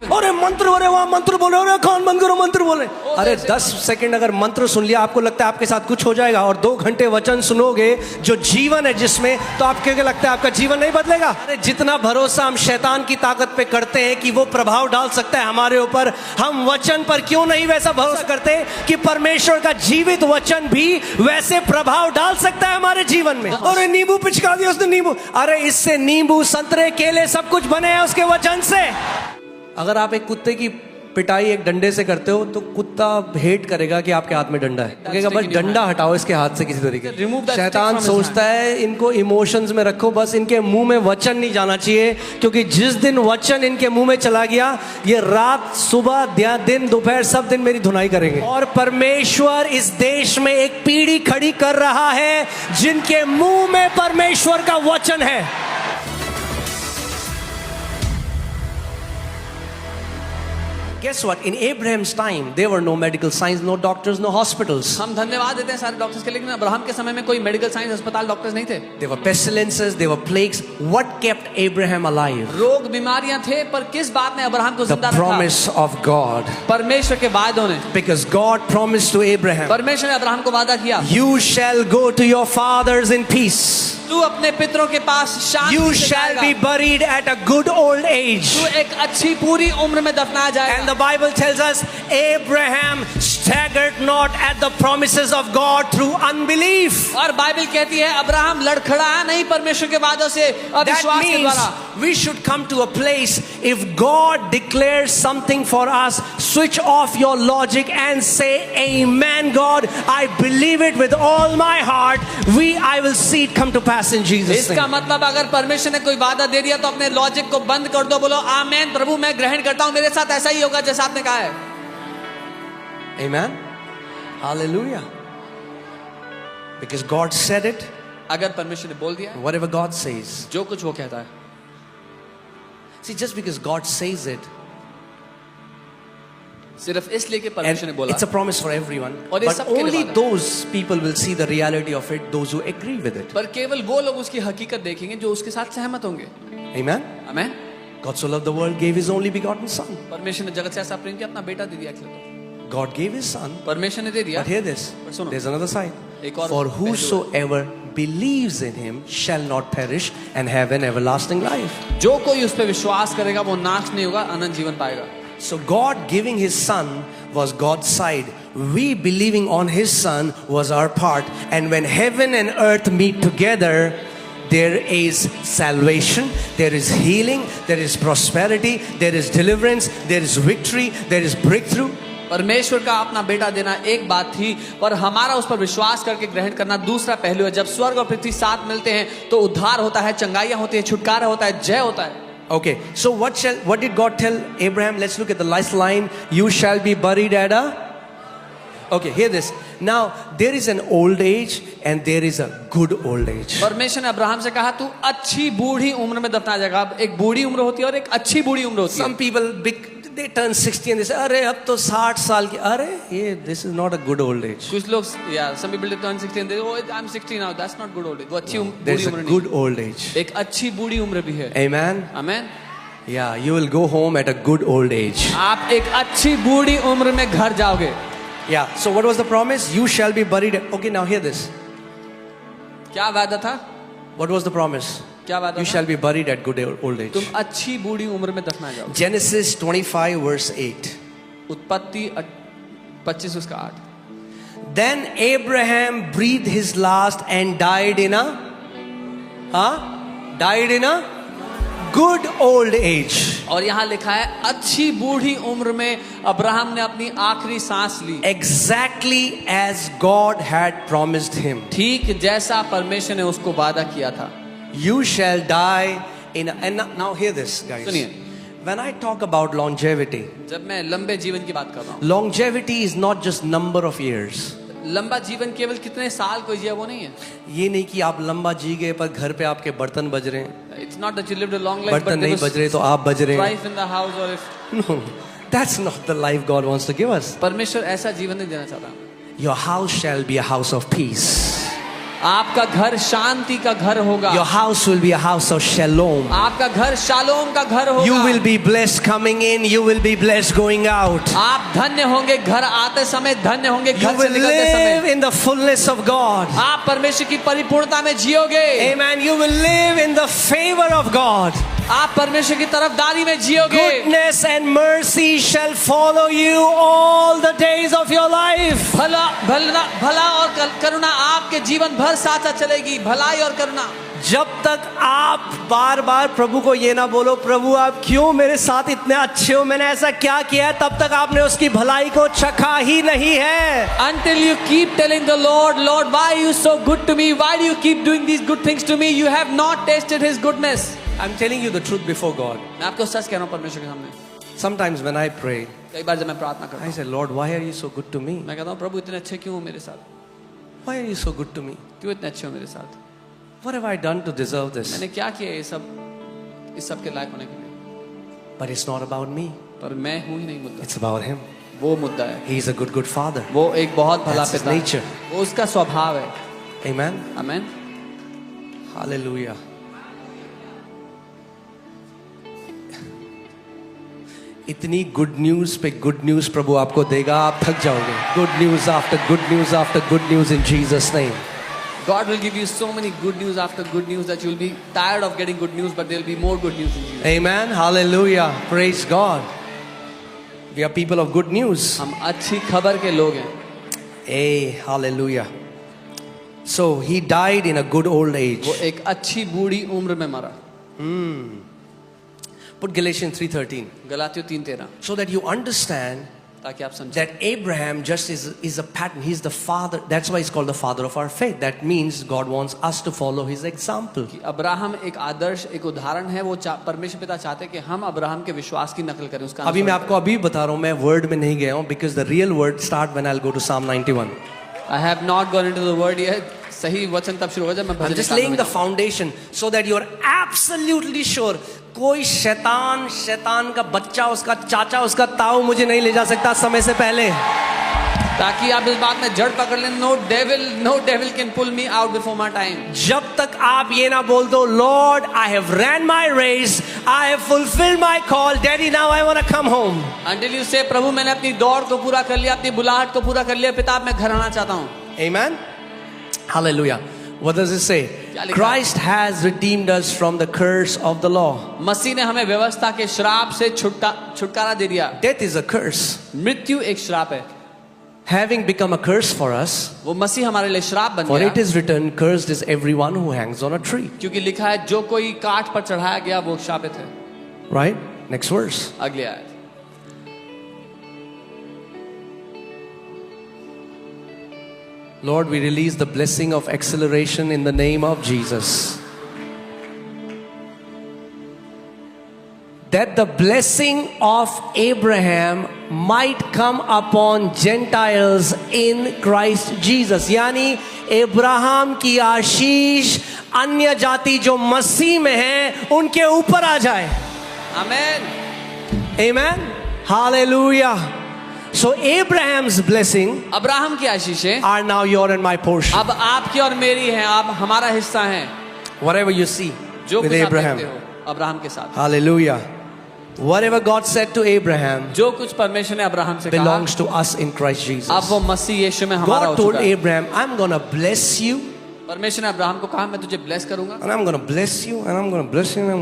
अरे मंत्र बोले, वहां मंत्र बोले, अरे कान बंद करो मंत्र बोले। अरे 10 सेकंड अगर मंत्र सुन लिया, आपको लगता है आपके साथ कुछ हो जाएगा, और 2 घंटे वचन सुनोगे जो जीवन है जिसमें, तो आपको क्या लगता है आपका जीवन नहीं बदलेगा? अरे जितना भरोसा हम शैतान की ताकत पे करते हैं कि वो प्रभाव डाल सकता है हमारे ऊपर, हम वचन पर क्यों नहीं वैसा भरोसा करते कि परमेश्वर का जीवित वचन भी वैसे प्रभाव डाल सकता है हमारे जीवन में। अरे नींबू पिचका दिया उसने, नींबू, अरे इससे नींबू, संतरे, केले सब कुछ बने हैं उसके वचन से। अगर आप एक कुत्ते की पिटाई एक डंडे से करते हो तो कुत्ता हेट करेगा कि आपके हाथ में डंडा है, कहेगा बस डंडा हटाओ इसके हाथ से किसी तरीके से। शैतान सोचता है इनको इमोशंस में रखो, बस इनके मुंह में वचन नहीं जाना चाहिए, क्योंकि जिस दिन वचन इनके मुंह में चला गया, ये रात, सुबह, दिन, दोपहर सब दिन मेरी धुनाई करेंगे। और परमेश्वर इस देश में एक पीढ़ी खड़ी कर रहा है जिनके मुंह में परमेश्वर का वचन है। Guess what? In Abraham's time, there were no medical science, no doctors, no hospitals. हम धन्यवाद देते हैं सारे डॉक्टर्स के, लेकिन अब्राहम के समय में कोई मेडिकल साइंस, अस्पताल, डॉक्टर्स नहीं थे। There were pestilences, there were plagues. What kept Abraham alive? रोग बीमारियां थे, पर किस बात ने अब्राहम को जिंदा The रखा? promise of God. परमेश्वर के वादों ने। Because God promised to Abraham, परमेश्वर ने अब्राहम को वादा किया, you shall go to your fathers in peace. तू अपने पितरों के पास शांति You से shall जाएगा। be buried at a good old age. तू एक अच्छी पूरी उम्र में दफनाया जाएगा। And the Bible tells us Abraham staggered not at the promises of God through unbelief. और बाइबल कहती है अब्राहम लड़खड़ाया नहीं परमेश्वर के वादों से That अविश्वास के means द्वारा। we should come to a place, if God declares something for us, switch off your logic and say, Amen God, I believe it with all my heart. I will see it come to pass in Jesus' इसका name. मतलब अगर परमेश्वर ने कोई वादा दे दिया तो अपने लॉजिक को बंद कर दो, बोलो आमेन प्रभु, मैं ग्रहण करता हूं, मेरे साथ ऐसा ही होगा जैसा आपने कहा है। Amen. Hallelujah. Because God said it, अगर परमेश्वर ने बोल दिया है, whatever God says. जो कुछ वो कहता है। See, just because God says it, सिर्फ इसलिए कि and परमेश्वर ने बोला, it's a promise for everyone, और ये but सबके लिए only वादा है। those people will see the reality of it, those who agree with it. पर केवल वो लोग उसकी हकीकत देखेंगे जो उसके साथ सहमत होंगे। Amen. Amen. God so loved the world, gave His only begotten Son. परमेश्वर ने जगत से ऐसा प्रेम किया, अपना बेटा दे दिया अकेले। God gave His Son. परमेश्वर ने दे दिया। But hear this, पर सुनो, there's another side. एक और For पहलू है। whosoever believes in Him shall not perish and have an everlasting life. जो कोई उस पर विश्वास करेगा वो नाश नहीं होगा, अनंत जीवन पाएगा। So God giving His Son was God's side. We believing on His Son was our part. And when heaven and earth meet together, there is salvation, there is healing, there is prosperity, there is deliverance, there is victory, there is breakthrough. परमेश्वर का अपना बेटा देना एक बात थी, पर हमारा उस पर विश्वास करके ग्रहण करना दूसरा पहलू है। जब स्वर्ग और पृथ्वी साथ मिलते हैं तो उद्धार होता है, चंगाइयां होती है, छुटकारा होता है, जय होता है। Okay, so what did God tell Abraham? Let's look at the last line. You shall be buried at a... Okay, hear this. Now, there is an old age and there is a good old age. परमेश्वर ने Abraham से कहा तू अच्छी बूढ़ी उम्र में दफनाया जाएगा। अब एक बूढ़ी उम्र होती है और एक अच्छी बूढ़ी उम्र होती है। Some people, they turn 60 and they say, अरे अब तो 60 साल की, अरे ये this is not a good old age. कुछ लोग, yeah, some people turn 60 and they, oh, I'm 60 now. That's not good old age. वो अच्छी There's बूढ़ी a उम्र नहीं। good old age. एक अच्छी बूढ़ी उम्र भी है। Amen. Amen. Yeah, you will go home at a good old age. आप एक अच्छी बूढ़ी उम्र में घर जाओगे। Yeah, so what was the promise? You shall be buried. Okay, now hear this. क्या वादा था? What was the promise? क्या वादा You था? shall be buried at good old age. तुम अच्छी बूढ़ी उम्र में दफनाए जाओगे। Genesis 25 verse 8. उत्पत्ति 25 उसका 8। Then Abraham breathed his last and died in a good old age. और यहाँ लिखा है अच्छी बूढ़ी उम्र में अब्राहम ने अपनी आखिरी सांस ली। Exactly as God had promised him. ठीक जैसा परमेश्वर ने उसको वादा किया था। You shall die in a, and now hear this, guys. सुनिए, When I talk about longevity, जब मैं लंबे जीवन की बात कर रहा हूँ, longevity is not just number of years. लंबा जीवन केवल कितने साल कोई जिया वो नहीं है। ये नहीं कि आप लंबा जी गए पर घर पे आपके बर्तन बज रहे हैं, It's not that you lived a long life, but बर्तन there नहीं was बज रहे तो आप बज रहे हैं. strife in the house, or if No, that's not the life God wants to give us. परमेश्वर ऐसा जीवन नहीं देना चाहता। Your house shall be a house of peace. आपका घर शांति का घर होगा। Your house will be a house of shalom. आपका घर शालोम का घर होगा। You will be blessed coming in. You will be blessed going out. आप धन्य होंगे घर आते समय, धन्य होंगे You घर से will निकलते live समय। in the fullness of God. आप परमेश्वर की परिपूर्णता में जियोगे। Amen. You will live in the favor of God. आप परमेश्वर की तरफदारी में जियोगे। Goodness and mercy shall follow you all the days of your life. भला और करुणा आपके जीवन भर साथ साथ चलेगी। भलाई और करुणा। जब तक आप बार बार प्रभु को ये ना बोलो, प्रभु आप क्यों मेरे साथ इतने अच्छे हो, मैंने ऐसा क्या किया है, तब तक आपने उसकी भलाई को चखा ही नहीं है। Until you keep telling the Lord, Lord, why are you so good to me? Why do you keep doing these good things to me? You have not tasted His goodness. I'm telling you the truth before God. मैं आपको सच कह रहा हूँ परमेश्वर के सामने। Sometimes when I pray, कई बार जब मैं प्रार्थना करता I हूँ, say, Lord, why are you so good to me? मैं कहता हूँ प्रभु इतने अच्छे क्यों हो मेरे साथ? Why are you so good to me? क्यों इतने अच्छे हो मेरे साथ? What have I done to deserve this? मैंने क्या किया ये सब, इस सब के लायक होने के लिए? But it's not about me. पर मैं हूँ ही नहीं मुद्दा, It's about Him. वो मुद्दा है। He is a good father. वो एक बहुत भला That's his पिता है। nature. वो उसका स्वभाव है। Amen. आमेन। Hallelujah. इतनी गुड न्यूज पे गुड न्यूज प्रभु आपको देगा, आप थक जाओगे। Good news after good news after good news in Jesus name. God will give you so many good news after good news that you'll be tired of getting good news, but there'll be more good news in Jesus. Amen. Hallelujah. Praise God. We are people of good news. हम अच्छी खबर के लोग हैं। Hey, hallelujah. So he died in a good old age. वो एक अच्छी बूढ़ी उम्र में मरा। Put Galatians 3:13 गलातियों 3:13 so that you understand ताकि आप समझें that Abraham just is a pattern. He's the father. That's why he's called the father of our faith. That means God wants us to follow his example. कि Abraham एक आदर्श, एक उदाहरण है। वो परमेश्वर पिता चाहते हैं कि हम अब्राहम के विश्वास की नकल करें, उसका अभी मैं आपको अभी बता रहा हूँ, मैं वर्ड में नहीं गया हूँ, because the real word start when I'll go to Psalm 91. I have not gone into the word yet. सही वचन तब शुरू हो जब मैं I'm भजन just निकालने laying में the foundation so that you're absolutely sure कोई शैतान का बच्चा, उसका चाचा, उसका ताऊ मुझे नहीं ले जा सकता समय से पहले। जाऊं। ताकि आप इस बात में जड़ पकड़ लें, no devil can pull me out before my time. जब तक आप ये ना बोल दो, Lord, I have ran my race, I have fulfilled my call, Daddy, now I want to come home. Until you say, प्रभु मैंने अपनी दौड़ को पूरा कर लिया, अपनी बुलाहट को पूरा कर लिया, पिता अब मैं घर आना चाहता हूँ। Amen. Hallelujah. What does it say? Christ has redeemed us from the curse of the law. मसीह ने हमें व्यवस्था के श्राप से छुटकारा दे दिया। Death is a curse. मृत्यु एक श्राप है। Having become a curse for us, वो मसीह हमारे लिए श्राप बन for गया। it is written, cursed is everyone who hangs on a tree. क्योंकि लिखा है जो कोई काठ पर चढ़ाया गया वो शापित है। Right? Next verse. अगली आयत। Lord, we release the blessing of acceleration in the name of Jesus. That the blessing of Abraham might come upon Gentiles in Christ Jesus. यानी अब्राहम की आशीष अन्य जाति जो मसीह में हैं उनके ऊपर आ जाए। आमेन। Amen. Hallelujah. So Abraham's blessing Abraham की आशीषें are now your and my portion. अब आपकी और मेरी हैं, आप हमारा हिस्सा हैं। Whatever you see जो with कुछ आप Abraham. देखते हो अब्राहम के साथ, Hallelujah. Whatever God said to Abraham जो कुछ परमेश्वर ने अब्राहम से कहा, belongs to us in Christ Jesus. अब वो मसीह यीशु में हमारा हो God told चुका है। Abraham, I'm going to bless you, परमेश्वर ने अब्राहम को कहा मैं तुझे ब्लेस करूंगा, and I'm going to bless you, and I'm going to bless you, and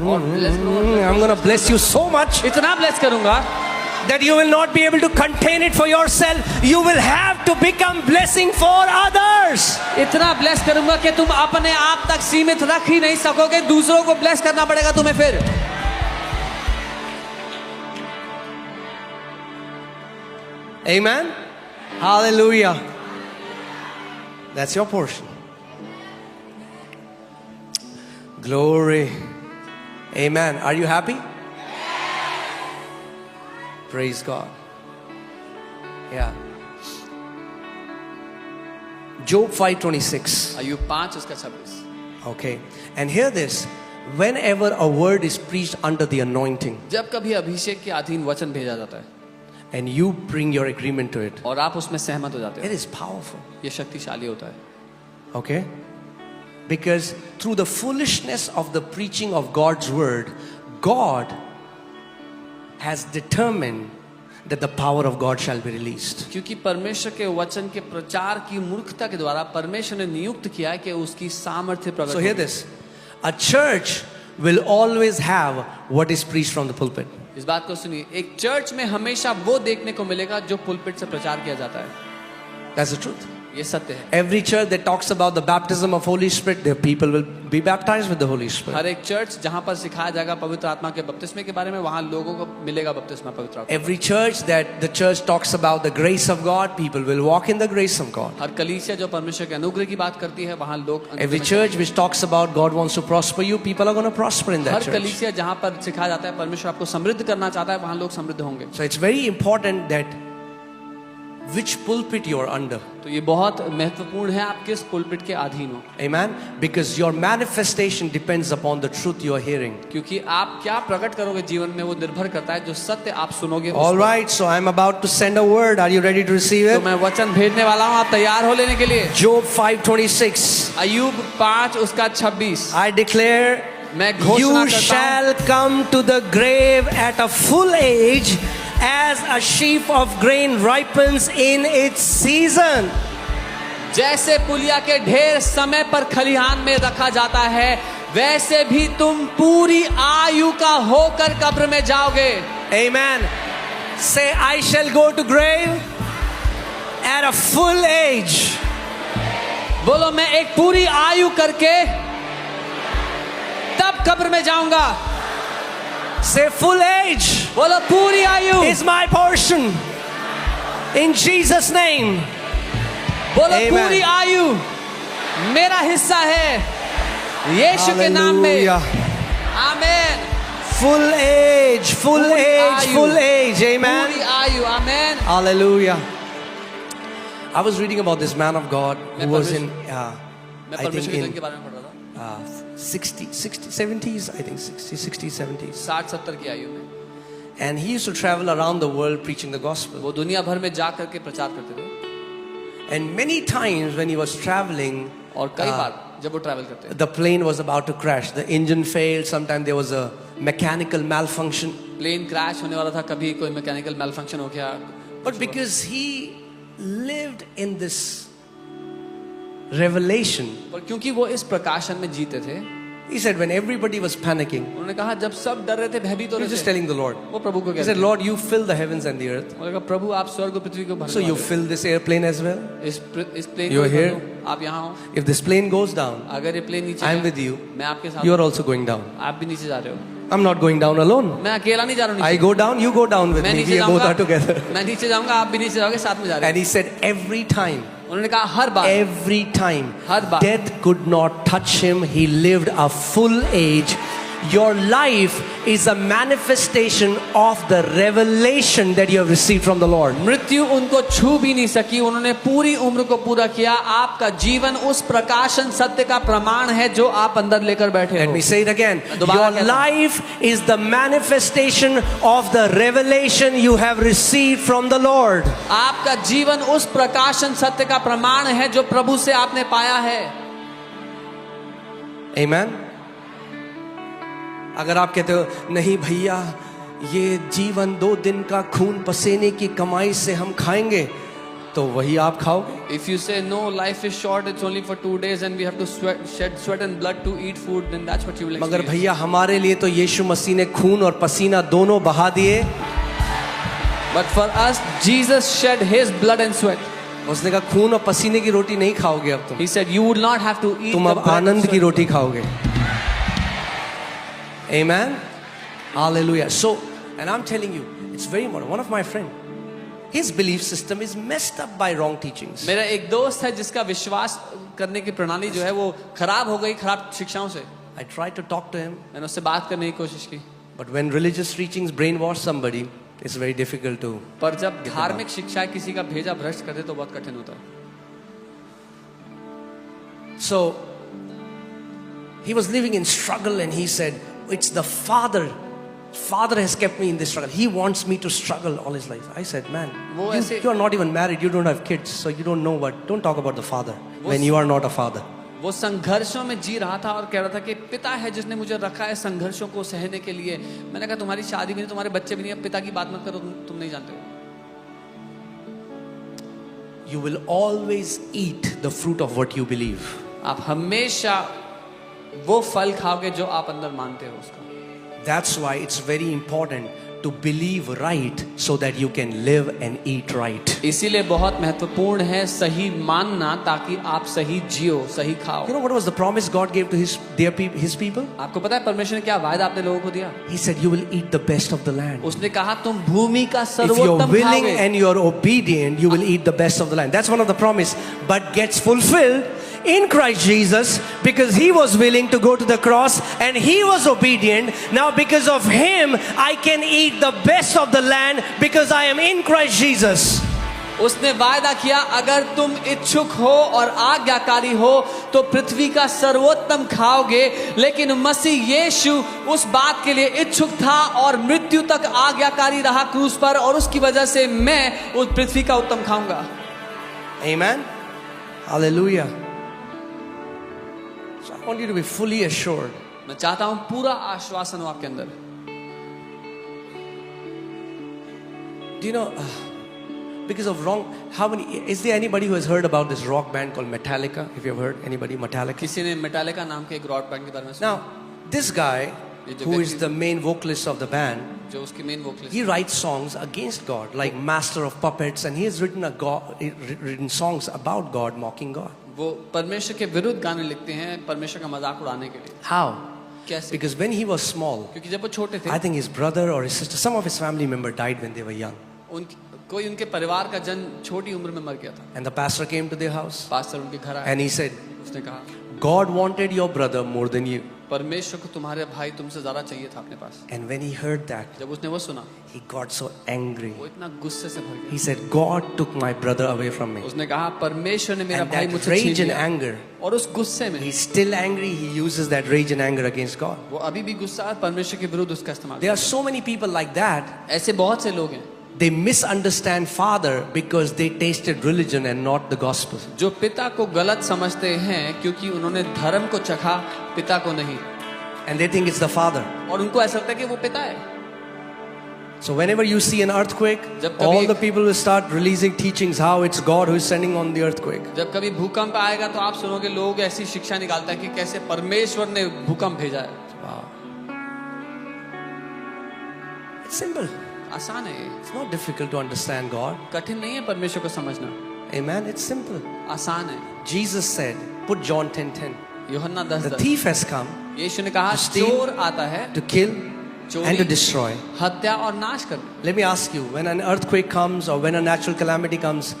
और bless करूंगा, I'm going to bless you so much इतना ब्लेस करूंगा that you will not be able to contain it for yourself. You will have to become blessing for others. इतना bless करूंगा कि तुम अपने आप तक सीमित रख ही नहीं सकोगे, दूसरों को ब्लेस करना पड़ेगा तुम्हें फिर। Amen. Hallelujah. That's your portion. Glory. Amen. Are you happy? Praise God. Yeah. Job 5:26. अय्यूब 5 उसका 26। Okay. And hear this. Whenever a word is preached under the anointing, जब कभी अभिषेक के अधीन वचन भेजा जाता है and you bring your agreement to it, और आप उसमें सहमत हो जाते it हो, is powerful. ये शक्तिशाली होता है। Okay? Because through the foolishness of the preaching of God's word, God has determined that the power of God shall be released. क्योंकि परमेश्वर के वचन के प्रचार की मूर्खता के द्वारा परमेश्वर ने नियुक्त किया है कि उसकी सामर्थ्य प्रकट So hear होगी। this. A church will always have what is preached from the pulpit. इस बात को सुनिए, एक चर्च में हमेशा वो देखने को मिलेगा जो पुलपिट से प्रचार किया जाता है। That's the truth. ये सत्य है। Every church that talks about the baptism of Holy Spirit, their people will be baptized with the Holy Spirit. हर एक चर्च जहां पर सिखाया जाएगा पवित्र आत्मा के बपतिस्मे के बारे में, वहां लोगों को मिलेगा बपतिस्मा पवित्र आत्मा। Every church that the church talks about the grace of God, people will walk in the grace of God. हर कलीसिया जो परमेश्वर के अनुग्रह की बात करती है, वहां लोग Every church which talks about God wants to prosper you, people are going to prosper in that her church. कलीसिया जहां पर सिखाया जाता है परमेश्वर आपको समृद्ध करना चाहता है, वहां लोग समृद्ध होंगे। So it's very important that which pulpit you are under. तो ये बहुत महत्वपूर्ण है आप किस पुलपिट के अधीन हो, Amen. Because your manifestation depends upon the truth you are hearing. क्योंकि आप क्या प्रकट करोगे जीवन में वो निर्भर करता है जो सत्य आप सुनोगे। All right, so I'm about to send a word. Are you ready to receive तो it? मैं वचन भेजने वाला हूँ, आप तैयार हो लेने के लिए। Job 5:26. अय्यूब 5 उसका 26। I declare, मैं घोषणा you करता हूँ, shall come to the grave at a full age, as a sheaf of grain ripens in its season. जैसे पुलिया के ढेर समय पर खलिहान में रखा जाता है, वैसे भी तुम पूरी आयु का होकर कब्र में जाओगे। Amen. Say, I shall go to grave at a full age. बोलो, मैं एक पूरी आयु करके तब कब्र में जाऊंगा। Say, full age बोलो, पूरी आयु is my portion. In Jesus' name. बोलो, Amen. पूरी आयु मेरा हिस्सा है यीशु के नाम में। Hallelujah. आमेन। Full age, full पूरी age, आयु, full age. Amen. पूरी आयु। आमेन। Hallelujah. I was reading about this man of God who मैं was in, मैं I think परमेश्वर के जन in के बारे में पढ़ रहा था। 70s, I think 60s, 70s. 60-70 की आयु में And he used to travel around the world preaching the gospel. वो दुनिया भर में जा करके प्रचार करते थे। And many times when he was traveling, और कई बार जब वो ट्रैवल करते the plane was about to crash. The engine failed. Sometimes there was a mechanical malfunction. Plane crash होने वाला था, कभी कोई मैकेनिकल मैलफंक्शन हो गया। But because he lived in this revelation, पर क्योंकि वो इस प्रकाशन में जीते थे, he said when everybody was panicking, उन्होंने कहा जब सब डर रहे थे, भयभीत हो he रहे was just थे, telling the Lord. वो प्रभु को He कहते said, थे। Lord, you fill the heavens and the earth. उन्होंने कहा, प्रभु आप स्वर्ग और पृथ्वी को भरने So you वाले fill this airplane as well. हो। इस प्लेन You are को here? भर दो, आप यहाँ हो। If this plane goes down, अगर ये प्लेन नीचे I am गया, with you. मैं आपके साथ You are हूँ। also going down. आप भी नीचे जा रहे हो। I'm not going down alone. मैं अकेला नहीं जा रहा हूँ I नीचे। go down, you go down with मैं me. नीचे We both जाऊंगा, are together. मैं नीचे जाऊंगा, आप भी नीचे जाओगे, साथ में जा रहे And he said every time, उन्होंने कहा हर बार every time, her bar death could not touch him. He lived a full age. Your life is a manifestation of the revelation that you have received from the Lord. मृत्यु उनको छू भी नहीं सकी, उन्होंने पूरी उम्र को पूरा किया। आपका जीवन उस प्रकाशन सत्य का प्रमाण है जो आप अंदर लेकर बैठे Let हो। me say it again. दोबारा Your कहता हूं। life is the manifestation of the revelation you have received from the Lord. आपका जीवन उस प्रकाशन सत्य का प्रमाण है जो प्रभु से आपने पाया है। Amen. अगर आप कहते हो नहीं भैया ये जीवन 2 दिन का खून पसीने की कमाई से हम खाएंगे, तो वही आप खाओगे। If you say no, life is short, it's only for 2 days and we have to shed sweat and blood to eat food, then that's what you will मगर experience. भैया हमारे लिए तो यीशु मसीह ने खून और पसीना दोनों बहा दिए। But for us, Jesus shed his blood and sweat. उसने कहा खून और पसीने की रोटी नहीं खाओगे अब तुम He said you would not have to eat तुम the अब bread and आनंद की sweat. रोटी खाओगे। Amen. Hallelujah. So, and I'm telling you, it's very important. One of my friend, his belief system is messed up by wrong teachings. मेरा एक दोस्त है जिसका विश्वास करने की प्रणाली जो है वो खराब हो गई खराब शिक्षाओं से। I tried to talk to him, मैंने उससे बात करने की कोशिश की, but when religious teachings brainwash somebody, it's very difficult to. पर जब धार्मिक शिक्षा किसी का भेजा भ्रष्ट कर दे तो बहुत कठिन होता है। So, he was living in struggle and he said, it's the Father Father has kept me in this struggle. He wants me to struggle all his life. I said, man, you are not even married. You don't have kids, so you don't know what. Don't talk about the father when you are not a father. वो संघर्षों में जी रहा था और कह रहा था कि पिता है जिसने मुझे रखा है संघर्षों को सहने के लिए। मैंने कहा तुम्हारी शादी भी नहीं, तुम्हारे बच्चे भी नहीं, अब पिता की बात मत करो, तुम नहीं जानते हो। You will always eat the fruit of what you believe. आप हमेशा वो फल खाओगे जो आप अंदर मानते हो उसका। That's why it's very important to believe right so that you can live and eat right. इसीलिए बहुत महत्वपूर्ण है सही मानना ताकि आप सही जियो, सही खाओ। You know what was the promise God gave to his people? आपको पता है परमेश्वर ने क्या वायदा अपने लोगों को दिया? He said you will eat the best of the land. उसने कहा तुम भूमि का If you're सर्वोत्तम willing खाओगे। and you're obedient, you will eat the best of the land. That's one of the promise, but gets fulfilled in Christ Jesus because he was willing to go to the cross and he was obedient. Now because of him, I can eat the best of the land because I am in Christ Jesus. उसने वायदा किया अगर तुम इच्छुक हो और आज्ञाकारी हो तो पृथ्वी का सर्वोत्तम खाओगे, लेकिन मसीह यीशु उस बात के लिए इच्छुक था और मृत्यु तक आज्ञाकारी रहा क्रूस पर, और उसकी वजह से मैं उस पृथ्वी का उत्तम खाऊंगा। Amen. Hallelujah. So I want you to be fully assured. मैं चाहता हूं पूरा आश्वासन हो आपके अंदर। Do you know, because of wrong, is there anybody who has heard about this rock band called Metallica? If you have heard anybody, Metallica? किसी ने मेटालिका नाम के एक रॉक बैंड के बारे में सुना? Now, this guy, who is the main vocalist of the band, जो उसकी main vocalist, he writes songs against God, like Master of Puppets, and he has written songs about God, mocking God. वो परमेश्वर के विरुद्ध गाने लिखते हैं परमेश्वर का मजाक उड़ाने के लिए। How? कैसे? Because when he was small, क्योंकि जब वो छोटे थे, I think his brother or his sister, some of his family member died when they were young. कोई उनके परिवार का जन छोटी उम्र में मर गया था। And the pastor came to their house pastor उनके घर आया and he said, उसने कहा God wanted your brother more than you. परमेश्वर को तुम्हारे भाई तुमसे ज्यादा चाहिए था अपने पास। And when he heard that, जब उसने वो सुना, he got so angry. वो इतना गुस्से से भर गया। He said, God took my brother away from me. उसने कहा परमेश्वर ने मेरा And भाई that मुझसे rage छीन and लिया। anger, और उस गुस्से में he's still angry. He uses that rage and anger against God. वो अभी भी गुस्सा है, परमेश्वर के विरुद्ध उसका इस्तेमाल। There are so many people like that. ऐसे बहुत से लोग हैं They misunderstand Father because they tasted religion and not the gospel. जो पिता को गलत समझते हैं क्योंकि उन्होंने धर्म को चखा, पिता को नहीं, And they think it's the Father. और उनको ऐसा लगता है कि वो पिता है। So whenever you see an earthquake, जब कभी all the people will start releasing teachings how it's God who is sending on the earthquake. जब कभी भूकंप आएगा तो आप सुनोगे लोग ऐसी शिक्षा निकालता है कि कैसे परमेश्वर ने भूकंप भेजा है। Wow. It's simple. आसान है ये, It's not difficult to understand God. कठिन नहीं है परमेश्वर को समझना, Amen. It's simple. आसान है। Jesus said, put John 10:10. यूहन्ना The 10:10, thief has come यीशु ने कहा to steal, चोर आता है to kill, चोरी, and to destroy. हत्या और नाश करना। Let me ask you, when an earthquake comes or when a natural calamity comes,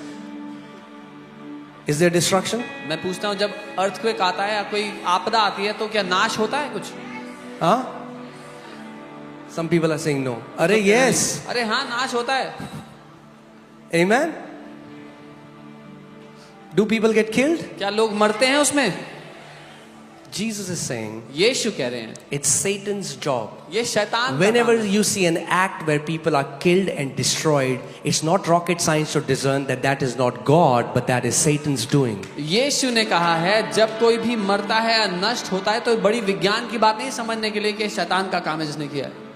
is there destruction? मैं पूछता हूँ जब अर्थक्वेक आता है या कोई आपदा आती है तो क्या नाश होता है कुछ? Huh? Some people are saying no. Arey, yes. अरे हाँ नाश होता है। Amen. Do people get killed? क्या लोग मरते हैं उसमें? Jesus is saying, यीशु कह रहे हैं it's Satan's job. ये शैतान का Whenever काम है। you see an act where people are killed and destroyed, it's not rocket science to discern that that is not God, but that is Satan's doing. यीशु ने कहा है जब कोई भी मरता है या नष्ट होता है तो बड़ी विज्ञान की बात नहीं समझने के लिए कि शैतान का काम है जिसने किया है।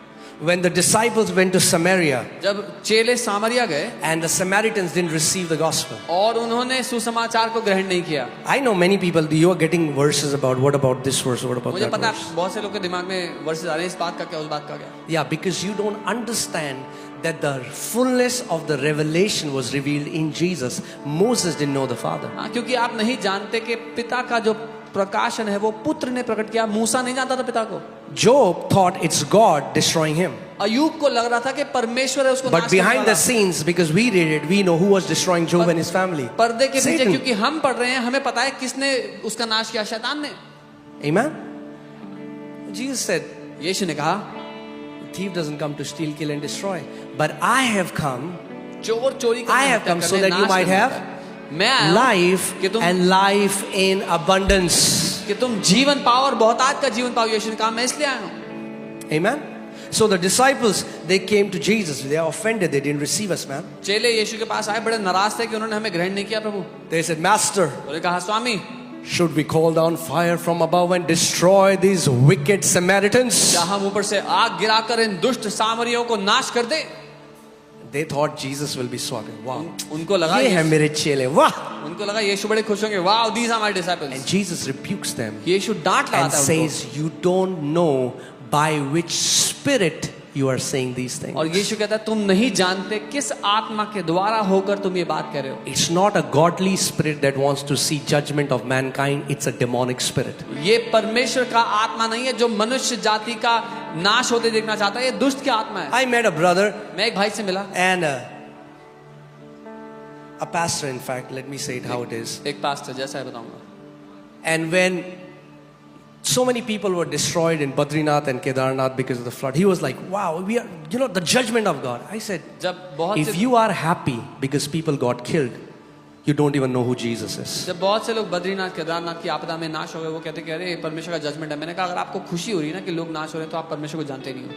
When the disciples went to Samaria जब चेले सामरिया गए and the Samaritans didn't receive the gospel. और उन्होंने सुसमाचार को ग्रहण नहीं किया, I know many people, you are getting verses about what about this verse, what about मुझे that पता verse. है बहुत से लोग के दिमाग में वर्सेस आ रहे हैं इस बात का क्या उस बात का क्या। Yeah, because you don't understand that the fullness of the revelation was revealed in Jesus. Moses didn't know the Father. हाँ, क्योंकि आप नहीं जानते कि पिता का जो प्रकाशन है वो पुत्र ने प्रकट किया। मूसा नहीं जानता था पिता को। Job thought it's God destroying him. Ayub को लग रहा था कि परमेश्वर है उसको But नाश करने behind the वाला। scenes, because we read it, we know who was destroying Job and his family. पर्दे के पीछे Satan. क्योंकि हम पढ़ रहे हैं हमें पता है किसने उसका नाश किया, शैतान ने। Amen. Jesus said, यीशु ने कहा the thief doesn't come to steal, kill and destroy, but I have come चोर चोरी I have come so that you might have मैं आया हूं life कि तुम and life in abundance. कि तुम जीवन पाओ और बहुतायत का जीवन पाओ। यीशु ने कहा मैं इसलिए आया हूं। Amen. So the disciples, they came to Jesus. They are offended. They didn't receive us, man. चेले यीशु के पास आए, बड़े नाराज थे कि उन्होंने हमें ग्रहण नहीं किया प्रभु। They said, Master, उन्होंने कहा स्वामी, should we call down fire from above and destroy these wicked Samaritans? क्या हम ऊपर से आग गिराकर इन दुष्ट सामरियों को नाश कर दे? They thought Jesus will be swagging. Wow. उनको लगा ये है मेरे चेले. वाह. उनको लगा यीशु बड़े खुश होंगे, wow, these are my disciples। And Jesus rebukes them यीशु डांट and लगाता है उनको says, you don't know by which spirit you are saying these things. और यीशु कहता है तुम नहीं जानते किस आत्मा के द्वारा होकर तुम ये बात कर रहे हो। It's not a godly spirit that wants to see judgment of mankind. It's a demonic spirit. ये परमेश्वर का आत्मा नहीं है जो मनुष्य जाति का नाश होते देखना चाहता है, ये दुष्ट की आत्मा है। I met a brother मैं एक भाई से मिला, and a pastor, in fact, let me say it how it is. एक पास्टर, जैसा है बताऊंगा। And when so many people were destroyed in Badrinath and Kedarnath because of the flood, he was like, wow, we are, the judgment of God. I said, जब बहुत if से you are happy because people got killed, you don't even know who Jesus is. जब बहुत से लोग बद्रीनाथ केदारनाथ की आपदा में नाश हो गए, वो कहते कि अरे परमेश्वर का जजमेंट है। मैंने कहा अगर आपको खुशी हो रही है ना कि लोग नाश हो रहे हैं तो आप परमेश्वर को जानते नहीं हो।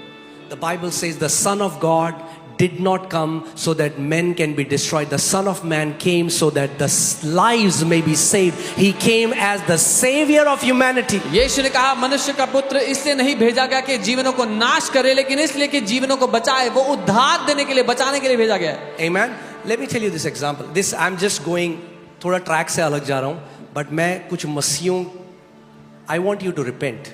The Bible says the Son of God did not come so that men can be destroyed. The Son of Man came so that the lives may be saved. He came as the Savior of humanity. यीशु ने कहा मनुष्य का पुत्र इसलिए नहीं भेजा गया कि जीवनों को नाश करे, लेकिन इसलिए कि जीवनों को बचाए। वो उद्धार देने के लिए, बचाने के लिए भेजा गया है। Amen. Let me tell you this example. This I'm just going थोड़ा ट्रैक से अलग जा रहा हूँ, but मैं कुछ मसीहों, I want you to repent.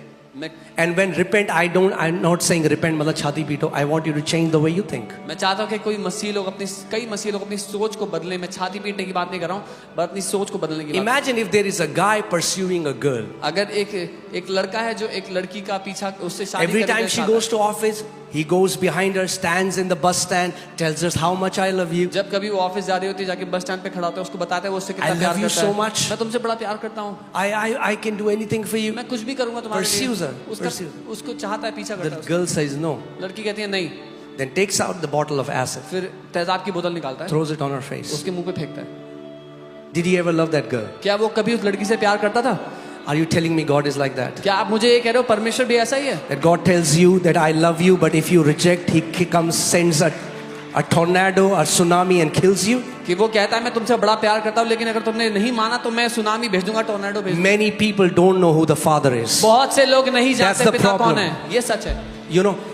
And when repent, I'm not saying repent मतलब छाती पीटो. I want you to change the way you think. मैं चाहता हूँ कि कई मसीह लोग अपनी सोच को बदलें। मैं छाती पीटने की बात नहीं कर रहा हूँ, बस अपनी सोच को बदलने की बात। Imagine if there is a guy pursuing a girl. अगर एक लड़का है जो एक लड़की का पीछा, उससे शादी Every करने time का she चाहता goes to office, he goes behind her, stands in the bus stand, tells us how much I love you. है। जब कभी वो ऑफिस जा रही होती है, जाके बस स्टैंड पे खड़ा होता है, उसको बताता है वो उससे I कितना love प्यार you करता so है। much. मैं तुमसे बड़ा प्यार करता हूँ, I can do anything for you. मैं कुछ भी करूंगा तुम्हारे Pursues her. लिए। उसको चाहता है, पीछा करता The है। girl says no. लड़की कहती है नहीं, Then takes out the bottle of acid, फिर तेजाब की बोतल निकालता है, throws it on her face. उसके मुंह पे फेंकता है। Did he ever love that girl? क्या वो कभी उस लड़की से प्यार करता था? Are you telling me God is like that? क्या आप मुझे ये कह रहे हो परमेश्वर भी ऐसा ही है? That God tells you that I love you, but if you reject, He comes, sends a tornado, a tsunami, and kills you? कि वो कहता है मैं तुमसे बड़ा प्यार करता हूँ, लेकिन अगर तुमने नहीं माना तो मैं सुनामी भेज दूंगा, टोर्नेडो भेज दूंगा। Many people don't know who the Father is. बहुत से लोग नहीं That's जानते the पिता कौन problem. है। ये सच है।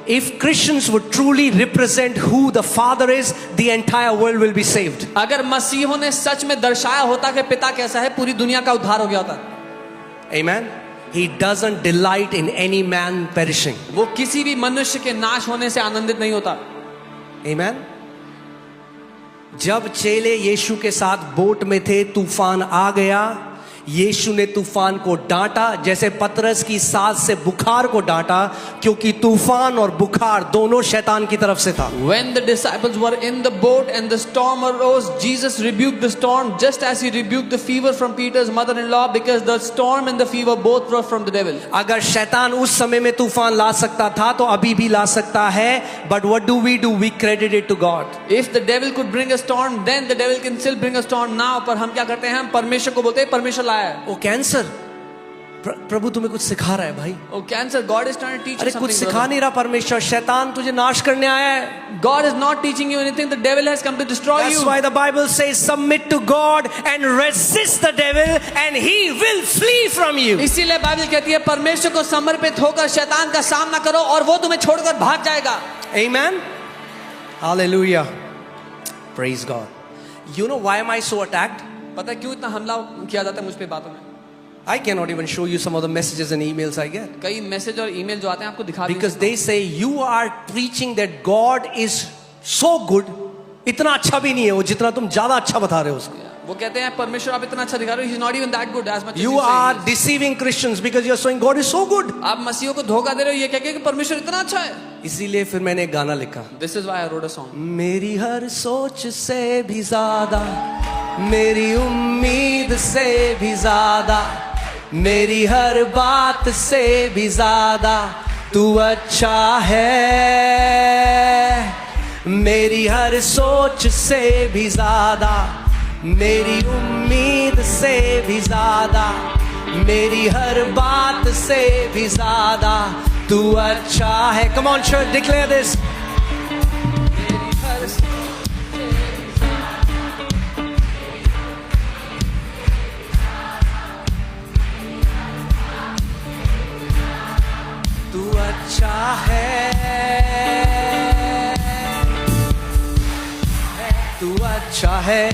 If Christians would truly represent who the Father is, the entire world will be saved. अगर मसीहों ने सच में दर्शाया होता कि पिता कैसा है, पूरी दुनिया का उद्धार हो गया होता। Amen. He doesn't delight in any man perishing. वो किसी भी मनुष्य के नाश होने से आनंदित नहीं होता। Amen. जब चेले यीशु के साथ बोट में थे, तूफान आ गया, यीशु ने तूफान को डांटा, जैसे पतरस की सास से बुखार को डांटा, क्योंकि तूफान और बुखार दोनों शैतान की तरफ से था। When the disciples were in the boat and the storm arose, Jesus rebuked the storm just as he rebuked the fever from Peter's mother-in-law, because the storm and the fever both were from the devil. अगर शैतान उस समय में तूफान ला सकता था तो अभी भी ला सकता है, but what do? We credit it to God. If the devil could bring a storm, then the devil can still bring a storm now. पर हम क्या करते हैं? हम परमेश्वर को बोलते हैं परमेश्वर लाया है। ओ कैंसर, प्रभु तुम्हें कुछ सिखा रहा है भाई। Oh cancer, God is trying to teach you अरे something. कुछ सिखा नहीं रहा परमेश्वर, शैतान तुझे नाश करने आया है। God is not teaching you anything. The devil has come to destroy you. That's why the Bible says submit to God and resist the devil and he will flee from you. इसीलिए Bible कहती है परमेश्वर को समर्पित होकर शैतान का सामना करो और वो तुम्हें छोड़कर भाग जाएगा। Amen. Hallelujah. Praise God. You know why am I so attacked? पता है क्यों इतना हमला किया जाता है मुझ पे बातों में? I cannot even show you some of the messages and emails I get. कई मैसेज और ईमेल जो आते हैं आपको दिखा भी नहीं Because सकता। they say you are preaching that God is so good. इतना अच्छा भी नहीं है वो जितना तुम ज्यादा अच्छा बता रहे हो उसको. वो कहते हैं परमेश्वर आप इतना अच्छा दिखा रहे हो, he is not even that good as much as You you say are he is. deceiving Christians because you are saying God is so good. आप मसीहों को धोखा दे रहे हो ये कह के कि परमेश्वर इतना अच्छा है। इसीलिए फिर मैंने एक गाना लिखा, This is why I wrote a song. मेरी हर सोच से भी ज्यादा, मेरी उम्मीद से भी ज्यादा, मेरी हर बात से भी ज्यादा तू अच्छा है। मेरी हर सोच से भी ज्यादा, मेरी उम्मीद से भी ज्यादा, मेरी हर बात से भी ज्यादा तू अच्छा है. Come on church, declare this. तू अच्छा है, तू अच्छा है,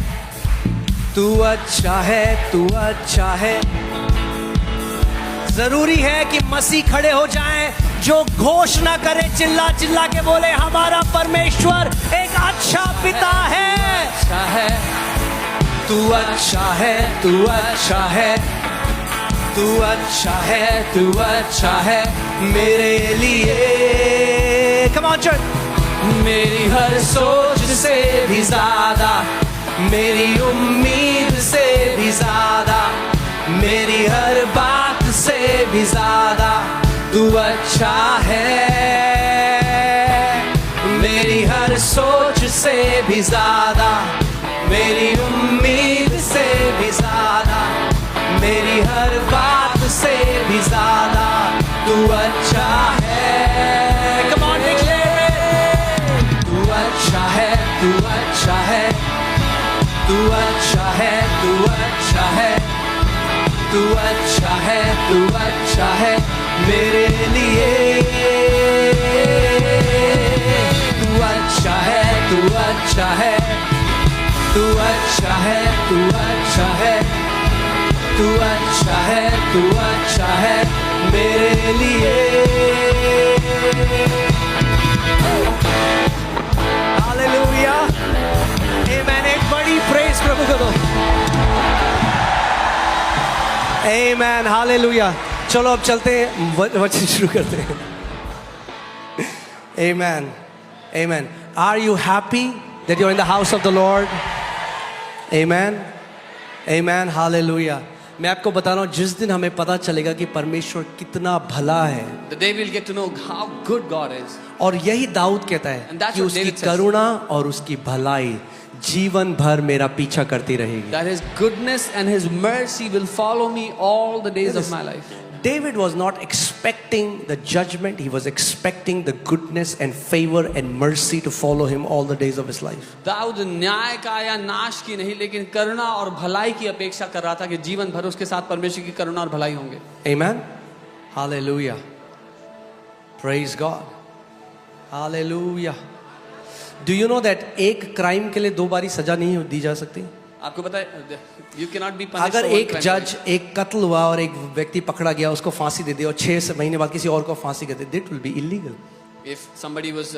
तू अच्छा है, तू अच्छा है. जरूरी है कि मसीह खड़े हो जाएं जो घोषणा करे, चिल्ला चिल्ला के बोले हमारा परमेश्वर एक अच्छा पिता है. अच्छा है, तू अच्छा है, तू अच्छा है, तू अच्छा है, तू अच्छा है मेरे लिए. Come on church. मेरी हर सोच से भी ज्यादा, मेरी उम्मीद से भी ज्यादा, मेरी हर बात से भी ज्यादा तू अच्छा है. मेरी हर सोच से भी ज्यादा, मेरी उम्मीद से भी ज्यादा, मेरी हर बात से भी ज्यादा तू अच्छा है. Come on, declare it. तू अच्छा है, तू अच्छा है, तू अच्छा है, तू अच्छा है, तू अच्छा है, तू अच्छा है मेरे लिए. तू अच्छा है, तू अच्छा है, तू अच्छा है, तू अच्छा है, तू अच्छा है, तू अच्छा है मेरे लिए. हालेलुया, आमेन. एक बड़ी प्रेज प्रभु को दो. आमेन, हालेलुया. चलो अब चलते हैं, वचन शुरू करते हैं. आमेन, आमेन. Are you happy that you're in the house of the Lord? Amen, amen, hallelujah. मैं आपको बता रहा हूँ, जिस दिन हमें पता चलेगा कि परमेश्वर कितना भला है, the day we'll get to know how good God is. और यही दाऊद कहता है And that's कि what उसकी David says. करुणा और उसकी भलाई जीवन भर मेरा पीछा करती रहेगी. That his goodness and his mercy will follow me all the days of my life. David was not expecting the judgment, he was expecting the goodness and favor and mercy to follow him all the days of his life. Dawood न्याय का या नाश की नहीं, लेकिन करुणा और भलाई की अपेक्षा कर रहा था कि जीवन भर उसके साथ परमेश्वर की करुणा और भलाई होंगे. Amen, hallelujah, praise God, hallelujah. Do you know that एक क्राइम के लिए दो बारी सजा नहीं दी जा सकती? आपको पता है, you cannot be punished अगर for one एक crime. जज एक कत्ल हुआ और एक व्यक्ति पकड़ा गया, उसको फांसी दे दी और 6 महीने बाद किसी और को फांसी कर दे, that will be illegal. If somebody was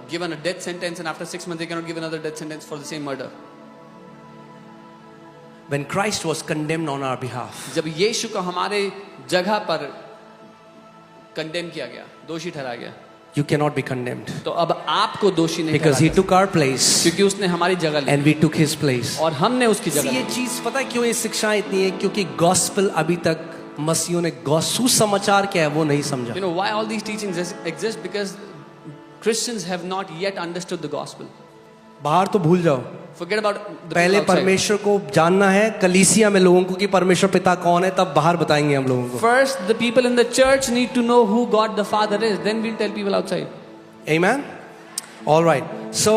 given a death sentence and after 6 months they cannot give another death sentence for the same murder. When Christ was condemned on our behalf, जब यीशु को हमारे जगह पर condemn किया गया, दोषी ठहराया गया, you cannot be condemned तो अब आपको दोषी नहीं because he ठहराया took our place क्योंकि उसने हमारी जगह ली and we took his place. और हमने उसकी जगह ये ली. चीज पता है क्यों ये शिक्षाएं इतनी है? क्योंकि गॉस्पेल अभी तक मसीहों ने सुसमाचार क्या है वो नहीं समझा. You know why all these teachings exist? Because Christians have not yet understood the gospel. बाहर तो भूल जाओ, Forget about the पहले people outside. परमेश्वर को जानना है कलीसिया में लोगों को कि परमेश्वर पिता कौन है, तब बाहर बताएंगे हम लोगों को. First, the people in the church need to know who God the Father is. Then we'll tell people outside. Amen. All right. So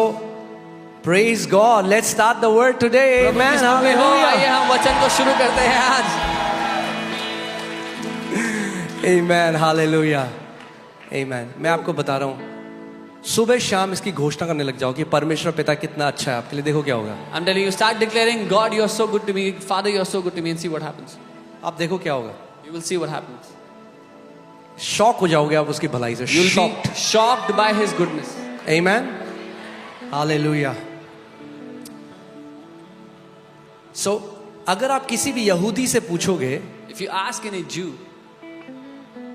praise God. Let's start the word today. Prabhu Amen. की स्तुति हो. आइए Hallelujah. हम वचन को शुरू करते हैं आज. Amen. Hallelujah. Amen. मैं आपको बता रहा हूँ, सुबह शाम इसकी घोषणा करने लग जाओ कि परमेश्वर पिता कितना अच्छा है आपके लिए. देखो क्या होगा. I'm telling you, start declaring, God, you are so good to me. Father, you are so good to me, and see what happens. आप देखो क्या होगा. You will see what happens. Shock हो जाओगे आप उसकी भलाई से. You'll Shocked. be shocked by His goodness. Amen. Hallelujah. So अगर आप किसी भी यहूदी से पूछोगे, If you ask any Jew,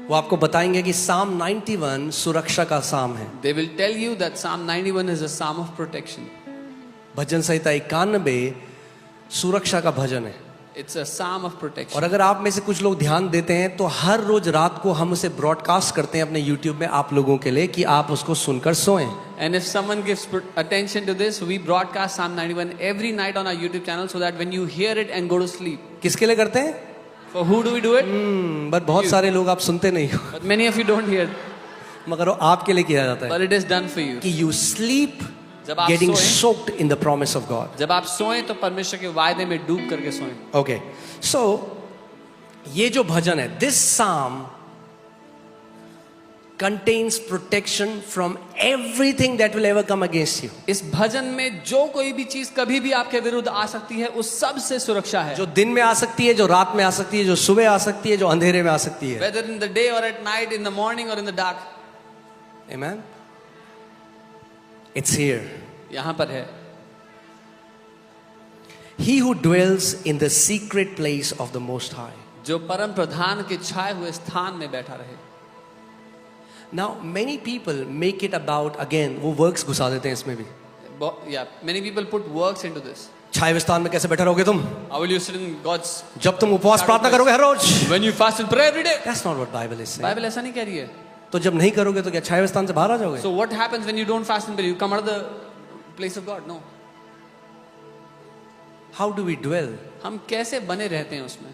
वो आपको बताएंगे कि Psalm 91 सुरक्षा का साम है. they will tell you that Psalm 91 is a psalm of protection. भजन संहिता 91 सुरक्षा का भजन है. It's a psalm of protection. और अगर आप में से कुछ लोग ध्यान देते हैं तो हर रोज रात को हम उसे ब्रॉडकास्ट करते हैं अपने YouTube में आप लोगों के लिए कि आप उसको सुनकर सोएं. And if someone gives attention to this, we broadcast Psalm 91 every night on our YouTube channel so that when you hear it and go to sleep. किसके लिए करते हैं? For who do we do it? But बहुत सारे लोग आप सुनते नहीं हो, But many of you don't hear. मगर वो आपके लिए किया जाता है But it is done for you. कि यू स्लीप जब आप गेटिंग सोएं, soaked in the promise of God. जब आप सोएं तो परमेश्वर के वायदे में डूब करके सोएं. ओके, सो ये जो भजन है, दिस साम contains protection from everything that will ever come against you. इस भजन में जो कोई भी चीज कभी भी आपके विरुद्ध आ सकती है, उस सब से सुरक्षा है. जो दिन में आ सकती है, जो रात में आ सकती है, जो सुबह आ सकती है, जो अंधेरे में आ सकती है. Whether in the day or at night, in the morning or in the dark. Amen. It's here. यहाँ पर है. He who dwells in the secret place of the Most High. जो परम प्रधान के छाए हुए स्थान में बैठा रहे. Now many people make it about, again वो works घुसा देते हैं इसमें भी. Yeah, many people put works into this. छाए हुए स्थान में कैसे बैठे रहोगे तुम? How will you sit in God's? जब तुम उपवास प्रार्थना करोगे हर रोज. When you fast and pray every day. That's not what Bible is saying. Bible ऐसा नहीं कह रही है. तो जब नहीं करोगे तो क्या छाए हुए स्थान से बाहर आ जाओगे? So what happens when you don't fast and pray? You come out of the place of God? No. How do we dwell? हम कैसे बने रहते हैं उसमें?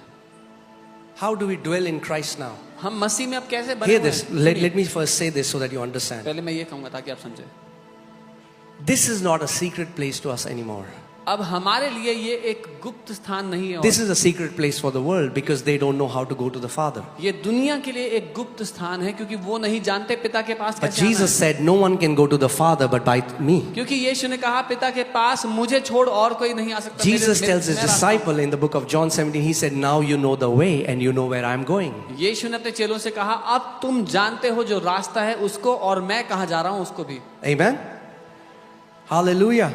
How do we dwell in Christ now? हम मसीह में अब कैसे बने Hear हुए this. हैं? Let me first say this so that you understand. पहले मैं ये कहूंगा ताकि आप समझे. This is not a secret place to us anymore. अब हमारे लिए ये एक गुप्त स्थान नहीं है. This is a secret place for the world because they don't know how to go to the Father. ये दुनिया के लिए एक गुप्त स्थान है क्योंकि वो नहीं जानते पिता के पास But कैसे आना Jesus है. said, no one can go to the Father but by me. क्योंकि यीशु ने कहा पिता के पास मुझे छोड़ और कोई नहीं आ सकता. Jesus tells his मैं रास्ता हूं. disciple in the book of John 17, he said, now you know the way and you know where I am going. यीशु ने अपने चेलों से कहा अब तुम जानते हो जो रास्ता है उसको और मैं कहाँ जा रहा हूँ उसको भी. Amen? Hallelujah.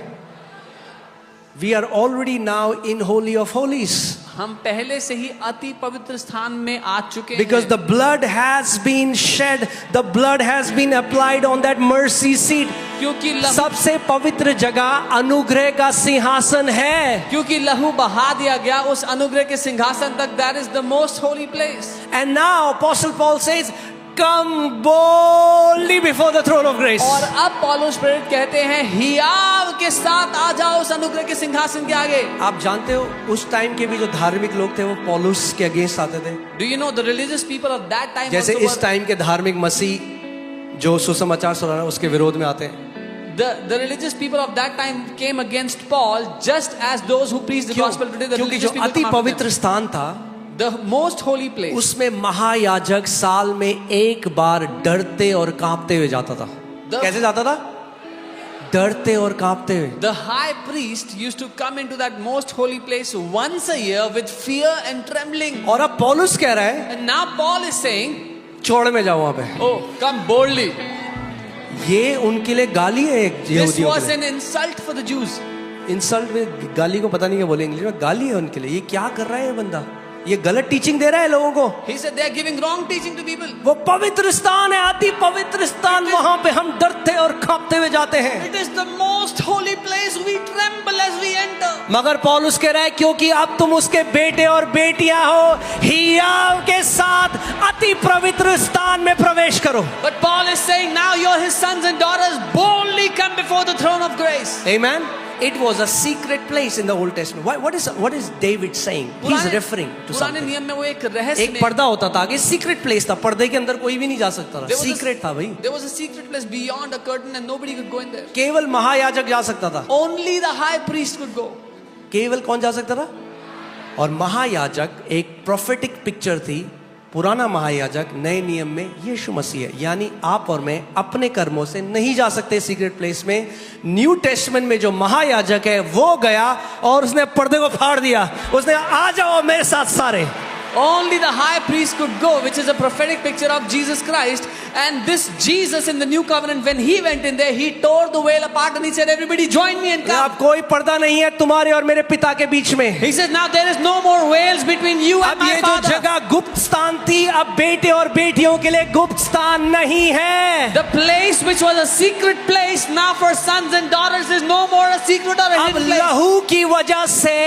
We are already now in Holy of Holies. हम पहले से ही अति पवित्र स्थान में आ चुके Because हैं. the blood has been shed, the blood has been applied on that mercy seat. क्योंकि लहू सबसे पवित्र जगह अनुग्रह का सिंहासन है. क्योंकि लहू बहा दिया गया उस अनुग्रह के सिंहासन तक. That is the most holy place. And now Apostle Paul says, come boldly before the throne of grace. और अब पौलुस प्रेरित कहते हैं हियाव के साथ आ जाओ उस अनुग्रह के सिंहासन के आगे. आप जानते हो उस टाइम के भी जो धार्मिक लोग थे वो पौलुस के अगेंस्ट आते थे. Do you know the religious people of that time जैसे also इस were- टाइम के धार्मिक मसीह जो सुसमाचार सुना रहा है उसके विरोध में आते हैं. The religious people of that time came against Paul just as those who preach the क्यों? gospel today. The क्योंकि religious जो people अति come after पवित्र them. स्थान था The most holy place. उसमें महायाजक साल में एक बार डरते और कांपते हुए जाता था. कैसे जाता था? डरते और कांपते हुए. The high priest used to come into that most holy place once a year with fear and trembling. और अब पौलुस कह रहा है And now Paul is saying, छोड़ में जाओ वहां पे. oh, come boldly. ये उनके लिए गाली है एक This यहूदियों was के an insult for the Jews. लिए. इंसल्ट में गाली को पता नहीं क्या बोले इंग्लिश में. गाली है उनके लिए. ये क्या कर रहा है ये बंदा? ये गलत टीचिंग दे रहा है लोगों को. He said they are giving wrong teaching to people. वो पवित्र स्थान है, अति पवित्र स्थान. वहां पे हम डरते और कांपते हुए जाते हैं. It is the most holy place. We tremble as we enter. मगर पौलुस कह रहा है क्योंकि अब तुम उसके बेटे और बेटियां हो, हियाव के साथ अति पवित्र स्थान में प्रवेश करो. But Paul is saying now you're his sons and daughters. Boldly come before the throne of grace. Amen. It was a secret place in the Old Testament. What is David saying? He's referring to पुराने something. नियम में वो एक रहस्य एक पर्दा होता था आगे, सीक्रेट प्लेस था. पर्दे के अंदर कोई भी नहीं जा सकता था. There was a- सीक्रेट था भाई. There was a secret place beyond a curtain and nobody could go in there. केवल महायाजक जा सकता था. Only the high priest could go. केवल कौन जा सकता था? और महायाजक एक प्रोफेटिक पिक्चर थी. पुराना महायाजक नए नियम में यीशु मसीह है. यानी आप और मैं अपने कर्मों से नहीं जा सकते सीक्रेट प्लेस में. न्यू टेस्टमेंट में जो महायाजक है वो गया और उसने पर्दे को फाड़ दिया. उसने आ जाओ मेरे साथ सारे. Only the high priest could go, which is a prophetic picture of Jesus Christ. And this Jesus in the new covenant, when he went in there, he tore the veil apart and he said, everybody join me and come. अब कोई पर्दा नहीं है तुम्हारे और मेरे पिता के बीच में. He says, now there is no more veils between you and अब my ये जो Father. जगह गुप्त स्थान थी अब बेटे और बेटियों के लिए गुप्त स्थान नहीं है. The place which was a secret place, now for sons and daughters is no more a secret or a अब hidden place. लहू की वजह से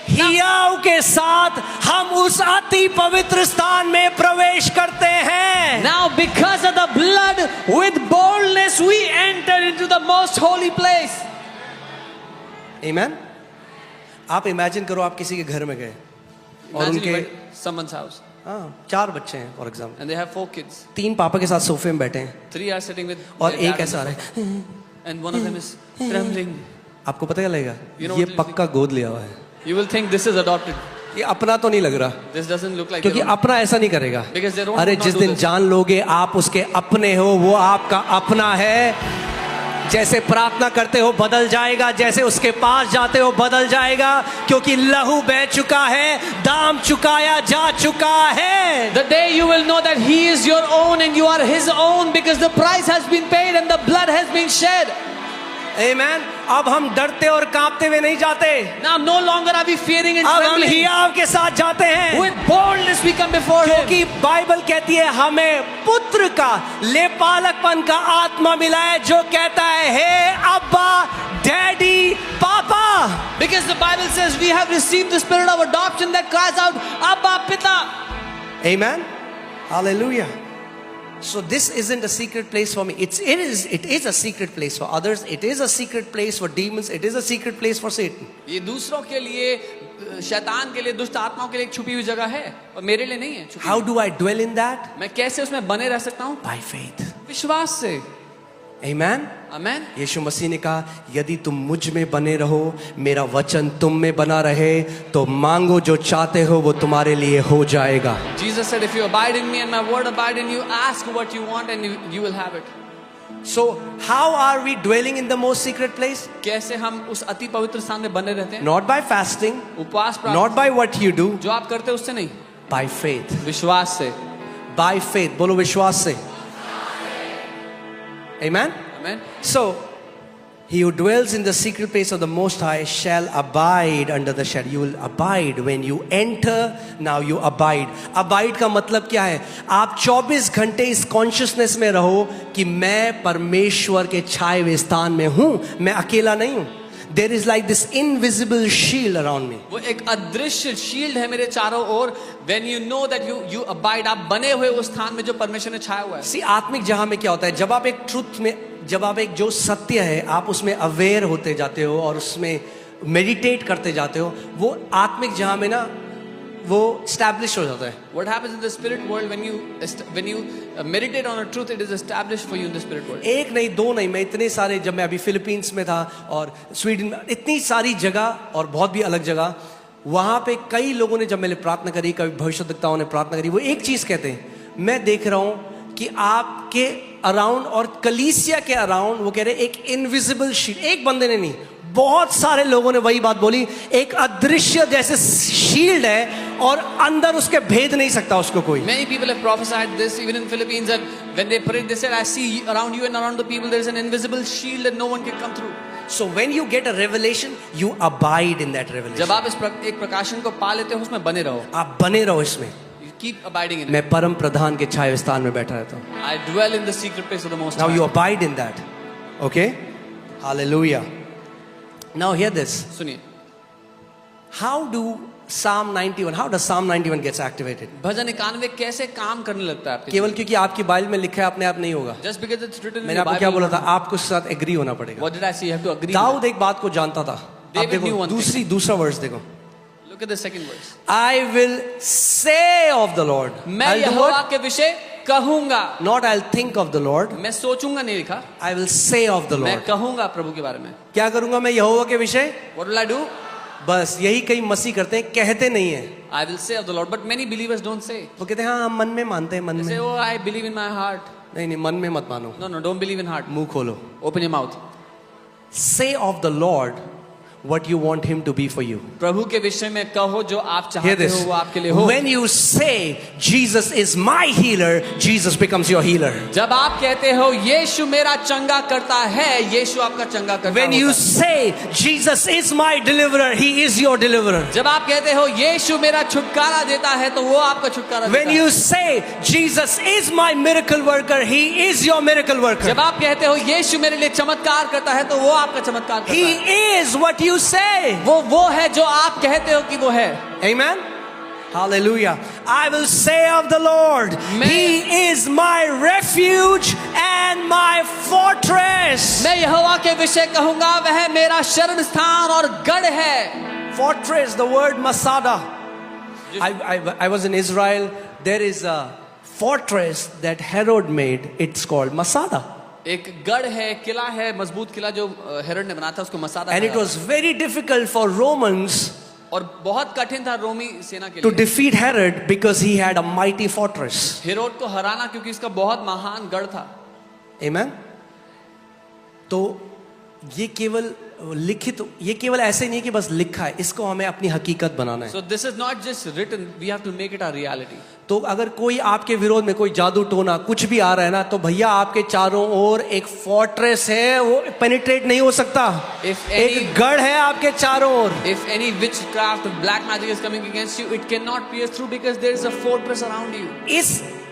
हियाव के साथ हम उस अति पवित्र स्थान में प्रवेश करते हैं. Now because of the blood, with boldness we enter into the most holy place. Amen. आप इमेजिन करो आप किसी के घर में गए और Imagine you उनके went to someone's house हाँ 4 बच्चे हैं for example, and they have 4 kids. 3 पापा के साथ सोफे में बैठे हैं 3 are sitting with और their एक dad ऐसा आ रहा है, and one of them is trembling. आपको पता क्या लगेगा? You know ये what you पक्का गोद लिया हुआ है, You will think this is adopted. ये अपना तो नहीं लग रहा, This doesn't look like क्योंकि their own. अपना ऐसा नहीं करेगा। Because their own अरे would not जिस do दिन this. जान लोगे आप उसके अपने हो, वो आपका अपना है। जैसे प्रार्थना करते हो बदल जाएगा, जैसे उसके पास जाते हो बदल जाएगा, क्योंकि लहू बह चुका है, दाम चुकाया जा चुका है। The day you will know that He is your own and you are His own because the price has been paid and the blood has been shed. आमेन। अब हम डरते और कांपते हुए नहीं जाते, Now no longer are we fearing and अब हम trembling. हियाव के साथ जाते हैं, With boldness we come before Him. क्योंकि बाइबल कहती है हमें पुत्र का लेपालकपन का आत्मा मिला है, जो कहता है हे अब्बा, डैडी, पापा। Because the Bible says we have received the spirit of adoption that cries out, Abba, Pita. Amen. Hallelujah. So this isn't a secret place for me. It is a secret place for others. It is a secret place for demons. It is a secret place for Satan. ये दूसरों के लिए, शैतान के लिए, दुष्ट आत्माओं के लिए एक छुपी हुई जगह है और मेरे लिए नहीं है छुपी How हुई। do I dwell in that? मैं कैसे उसमें बने रह सकता हूँ? By faith. विश्वास से। Amen. आमेन। यीशु मसीह ने कहा यदि तुम मुझ में बने रहो, मेरा वचन तुम में बना रहे, तो मांगो जो चाहते हो वो तुम्हारे लिए हो जाएगा। Jesus said, if you abide in me and my word abide in you, ask what you want and you will have it. So how are we dwelling in the most secret place? कैसे हम उस अति पवित्र स्थान में बने रहते हैं? Not by fasting, उपवास प्रार्थना, not by what you do, जो आप करते हैं उससे नहीं, by faith. विश्वास से। By faith. बोलो विश्वास से। Amen. Amen. So, he who dwells in the secret place of the Most High shall abide under the shadow. You will abide when you enter. Now you abide. Abide का मतलब क्या है? आप 24 घंटे इस कॉन्शियसनेस में रहो कि मैं परमेश्वर के छाए हुए स्थान में हूं, मैं अकेला नहीं हूं। There is like this invisible shield around me. वो एक अदृश्य शील्ड है मेरे चारों ओर। When you know that you abide, आप बने हुए उस स्थान में जो परमेश्वर ने छाया हुआ है। See, आत्मिक जहां में क्या होता है, जब आप एक ट्रुथ में, जब आप एक जो सत्य है आप उसमें अवेयर होते जाते हो और उसमें मेडिटेट करते जाते हो, वो आत्मिक जहां में ना वो स्टैब्लिश हो जाता है। What happens in the spirit world when you meditate on a truth, it is established for you in the spirit world. एक नहीं, दो नहीं, मैं इतने सारे, जब मैं अभी फिलीपींस में था और स्वीडन में, इतनी सारी जगह और बहुत भी अलग जगह, वहां पे कई लोगों ने जब मैंने प्रार्थना करी, कभी भविष्यद्वक्ताओं ने प्रार्थना करी, वो एक चीज कहते हैं, मैं देख रहा हूं कि आपके अराउंड और कलीसिया के अराउंड, वो कह रहे एक इनविजिबल शील्ड, एक बंदे ने नहीं, बहुत सारे लोगों ने वही बात बोली, एक अदृश्य जैसे शील्ड है और अंदर उसके भेद नहीं सकता उसको कोई। Many people have prophesied this even in Philippines, that when they prayed, they said, I see around you and around the people there is an invisible shield that no one can come through. So when you get a revelation, you abide in that revelation. जब आप एक प्रकाशन को पा लेते हो, उसमें बने रहो। आप बने रहो इसमें। You keep abiding in it. मैं परम प्रधान के छाया स्थान में बैठा रहता हूँ। I dwell in the secret place of the Most Now High. you abide in that. Okay? Hallelujah. Now hear this. सुनिए, How does Psalm 91 gets activated? भजन 91 कैसे काम करने लगता है आपके? केवल क्योंकि आपकी बाइबल में लिखा है अपने आप नहीं होगा। Just because it's written in मैंने the आपको क्या बोला Bible. था, आपको उसके साथ एग्री होना पड़ेगा। What did I say? You have to agree. Dawood एक बात को जानता था। आप David knew देखो one thing. दूसरा वर्स देखो। Look at the second verse. I will say of the Lord. मैं I'll do यहोवा what? के विषय कहूंगा, Not I'll think of the Lord. मैं सोचूंगा नहीं लिखा, I will say of the मैं Lord. कहूंगा प्रभु के बारे में। क्या करूंगा मैं यहोवा के विषय? What will I do? बस यही कई मसीह करते हैं, कहते नहीं है। I will say of the Lord, but many believers don't say. वो कहते हैं हाँ हम मन में मानते हैं, मन They में। say, oh, I believe in my heart. नहीं नहीं, मन में मत मानो, No, don't believe in heart. मुंह खोलो। Open your mouth. Say of the Lord what you want him to be for you. प्रभु के विषय में कहो जो आप Hear चाहते this. हो वो आपके लिए हो। When you say Jesus is my healer, Jesus becomes your healer. जब आप कहते हो यीशु मेरा चंगा करता है, यीशु आपका चंगा करता When you है। say Jesus is my deliverer, he is your deliverer. जब आप कहते हो यीशु मेरा छुटकारा देता है, तो वो आपका छुटकारा When देता you है। say Jesus is my miracle worker, he is your miracle worker. जब आप कहते हो यीशु मेरे लिए चमत्कार करता है, तो वो आपका चमत्कार करता He है। is what you say. वो है जो आप कहते हो कि वो है। Amen. Hallelujah. I will say of the Lord, he is my refuge and my fortress. मैं यहोवा के विषय कहूंगा, वह मेरा शरण स्थान और गढ़ है। Fortress, the word Masada. I was in Israel. There is a fortress that Herod made. It's called Masada. एक गढ़ है, किला है, मजबूत किला जो हेरोड ने बनाया था, उसको मसादा And it कहा। was very difficult for Romans और बहुत कठिन था रोमी सेना के to लिए defeat Herod because he had a mighty fortress. Herod को हराना, क्योंकि इसका बहुत महान गढ़ था। Amen. तो ये केवल लिखित, ये केवल ऐसे नहीं कि बस लिखा है, इसको हमें अपनी हकीकत बनाना है। So this is not just written, we have to make it our reality. तो अगर कोई आपके विरोध में कोई जादू टोना कुछ भी आ रहा है ना, तो भैया आपके चारों ओर एक फोर्ट्रेस है, वो पेनिट्रेट नहीं हो सकता। एक गढ़ है आपके चारों ओर। If any witchcraft or black magic is coming against you, it cannot pierce through because there is a fortress around you.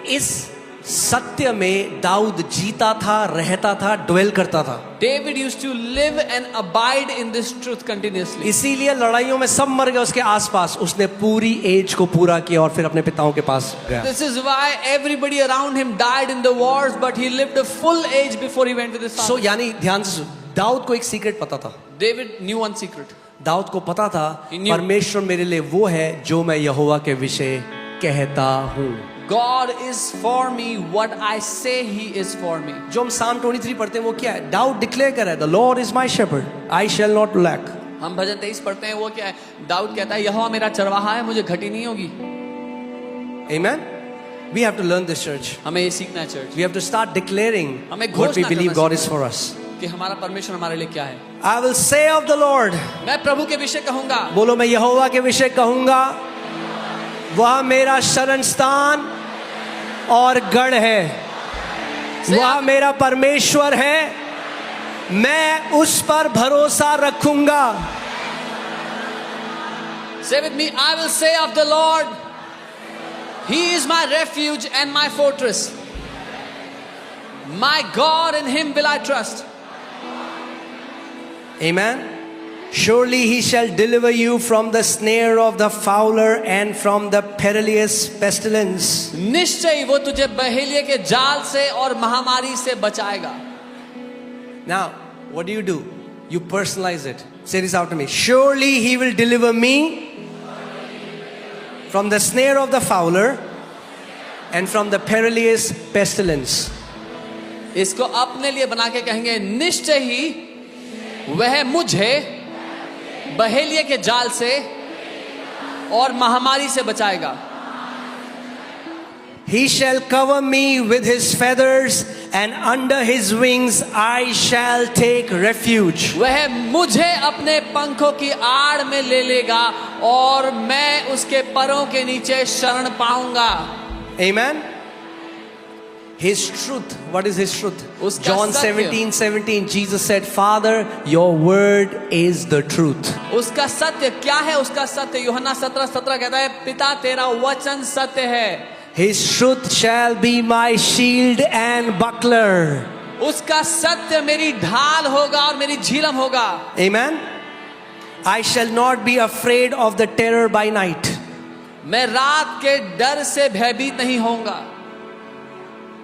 इस सत्य में दाऊद जीता था, रहता था, ड्वेल करता था। David used to live and abide in this truth continuously. इसीलिए लड़ाइयों में सब मर गए उसके आसपास, उसने पूरी एज को पूरा किया और फिर अपने पिताओं के पास गया। This is why everybody around him died in the wars, but he lived a full age before he went to this. So यानी ध्यान से, दाऊद को एक सीक्रेट पता था। David knew one secret. Dawood को पता था He knew. परमेश्वर मेरे लिए वो है जो मैं यहोवा के विषय कहता हूँ। God is for me what I say he is for me. जो हम Psalm 23 पढ़ते हैं वो क्या है? दाऊद डिक्लेयर कर रहा है, The Lord is my shepherd, I shall not lack. हम भजन 23 पढ़ते हैं, वो क्या है? दाऊद कहता है, यहोवा मेरा चरवाहा है, मुझे घटी नहीं होगी। Amen. We have to learn this, church. हमें ये सीखना है church, We have to start declaring हमें what we घोषणा believe करना God is सीखना for us. कि हमारा परमेश्वर हमारे लिए क्या है। I will say of the Lord. मैं प्रभु के विषय कहूंगा। बोलो, मैं यहोवा के विषय कहूंगा, वह मेरा शरण स्थान और गढ़ है, वह मेरा परमेश्वर है, मैं उस पर भरोसा रखूंगा। Say with me, I will say of the Lord, He is my refuge and my fortress. My God, in Him will I trust. Amen. Surely he shall deliver you from the snare of the fowler and from the perilous pestilence. निश्चय वो तुझे बहेलिये के जाल से और महामारी से बचाएगा। Now, what do? You personalize it. Say this out to me. Surely he will deliver me from the snare of the fowler and from the perilous pestilence. इसको अपने लिए बना के कहेंगे, निश्चय ही वह मुझे बहेलिये के जाल से और महामारी से बचाएगा। He shall cover me with his feathers and under his wings I shall take refuge. वह मुझे अपने पंखों की आड़ में ले लेगा और मैं उसके परों के नीचे शरण पाऊंगा। Amen. His truth. What is his truth? John 17:17. Jesus said, Father, your word is the truth. उसका सत्य क्या है? उसका सत्य यूहन्ना 17:17 कहता है, पिता तेरा वचन सत्य है। His truth shall be my shield and buckler. उसका सत्य मेरी ढाल होगा और मेरी झिलम होगा। Amen. I shall not be afraid of the terror by night. मैं रात के डर से भयभीत नहीं होऊंगा।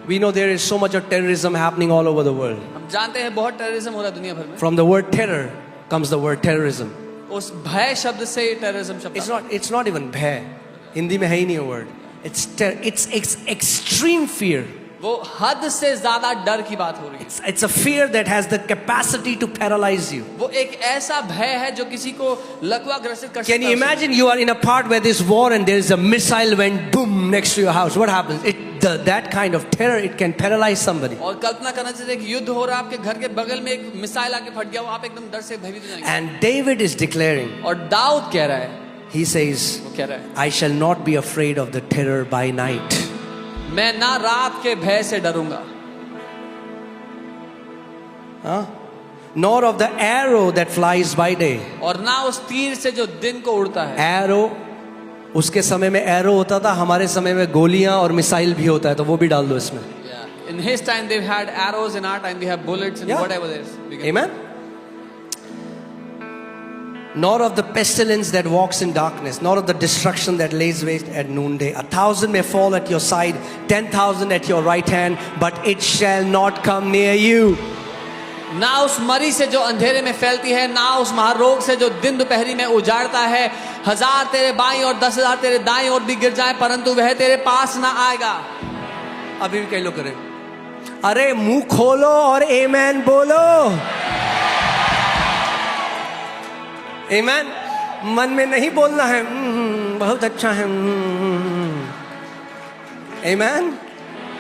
We know there is so much of terrorism happening all over the world. हम जानते हैं बहुत टेररिज्म हो रहा है दुनिया भर में। From the word terror comes the word terrorism. उस भय शब्द से टेररिज्म शब्द। It's not even भय. हिंदी में है ही नहीं वो word. It's extreme fear. वो हद से ज्यादा डर की बात हो रही है। It's a fear that has the capacity to paralyze you. वो एक ऐसा भय है जो किसी को लकवा ग्रसित कर सकता है। Can you imagine you are in a part where there's war and there is a missile went boom next to your house? What happens? That kind of terror, it can paralyze somebody. और कल्पना करना चाहिए एक युद्ध हो रहा है आपके घर के बगल में, एक मिसाइल आके फट गया, वो आप एकदम डर से भयभीत हो जाएंगे। And David is declaring. और दाऊद कह रहा है, He says, वो कह रहा है, I shall not be afraid of the terror by night. मैं ना रात के भय से डरूंगा, Nor of the arrow that flies by day. और ना उस तीर से जो दिन को उड़ता है। Arrow, उसके समय में एरो होता था, हमारे समय में गोलियां और मिसाइल भी होता है, तो वो भी डाल दो इसमें। In his time they had arrows, in our time we have bullets and whatever there is. Amen. Nor of the pestilence that walks in darkness, nor of the destruction that lays waste at noonday. 1,000 may fall at your side, 10,000 at your right hand, but it shall not come near you. ना उस मरी से जो अंधेरे में फैलती है, ना उस महारोग से जो दिन दोपहरी में उजाड़ता है। 1000 तेरे बाईं और 10,000 तेरे दाईं ओर भी गिर जाए, परंतु वह तेरे पास ना आएगा। अभी भी कई लोग करें, अरे मुंह खोलो और आमेन बोलो। आमेन मन में नहीं बोलना है बहुत अच्छा है। Amen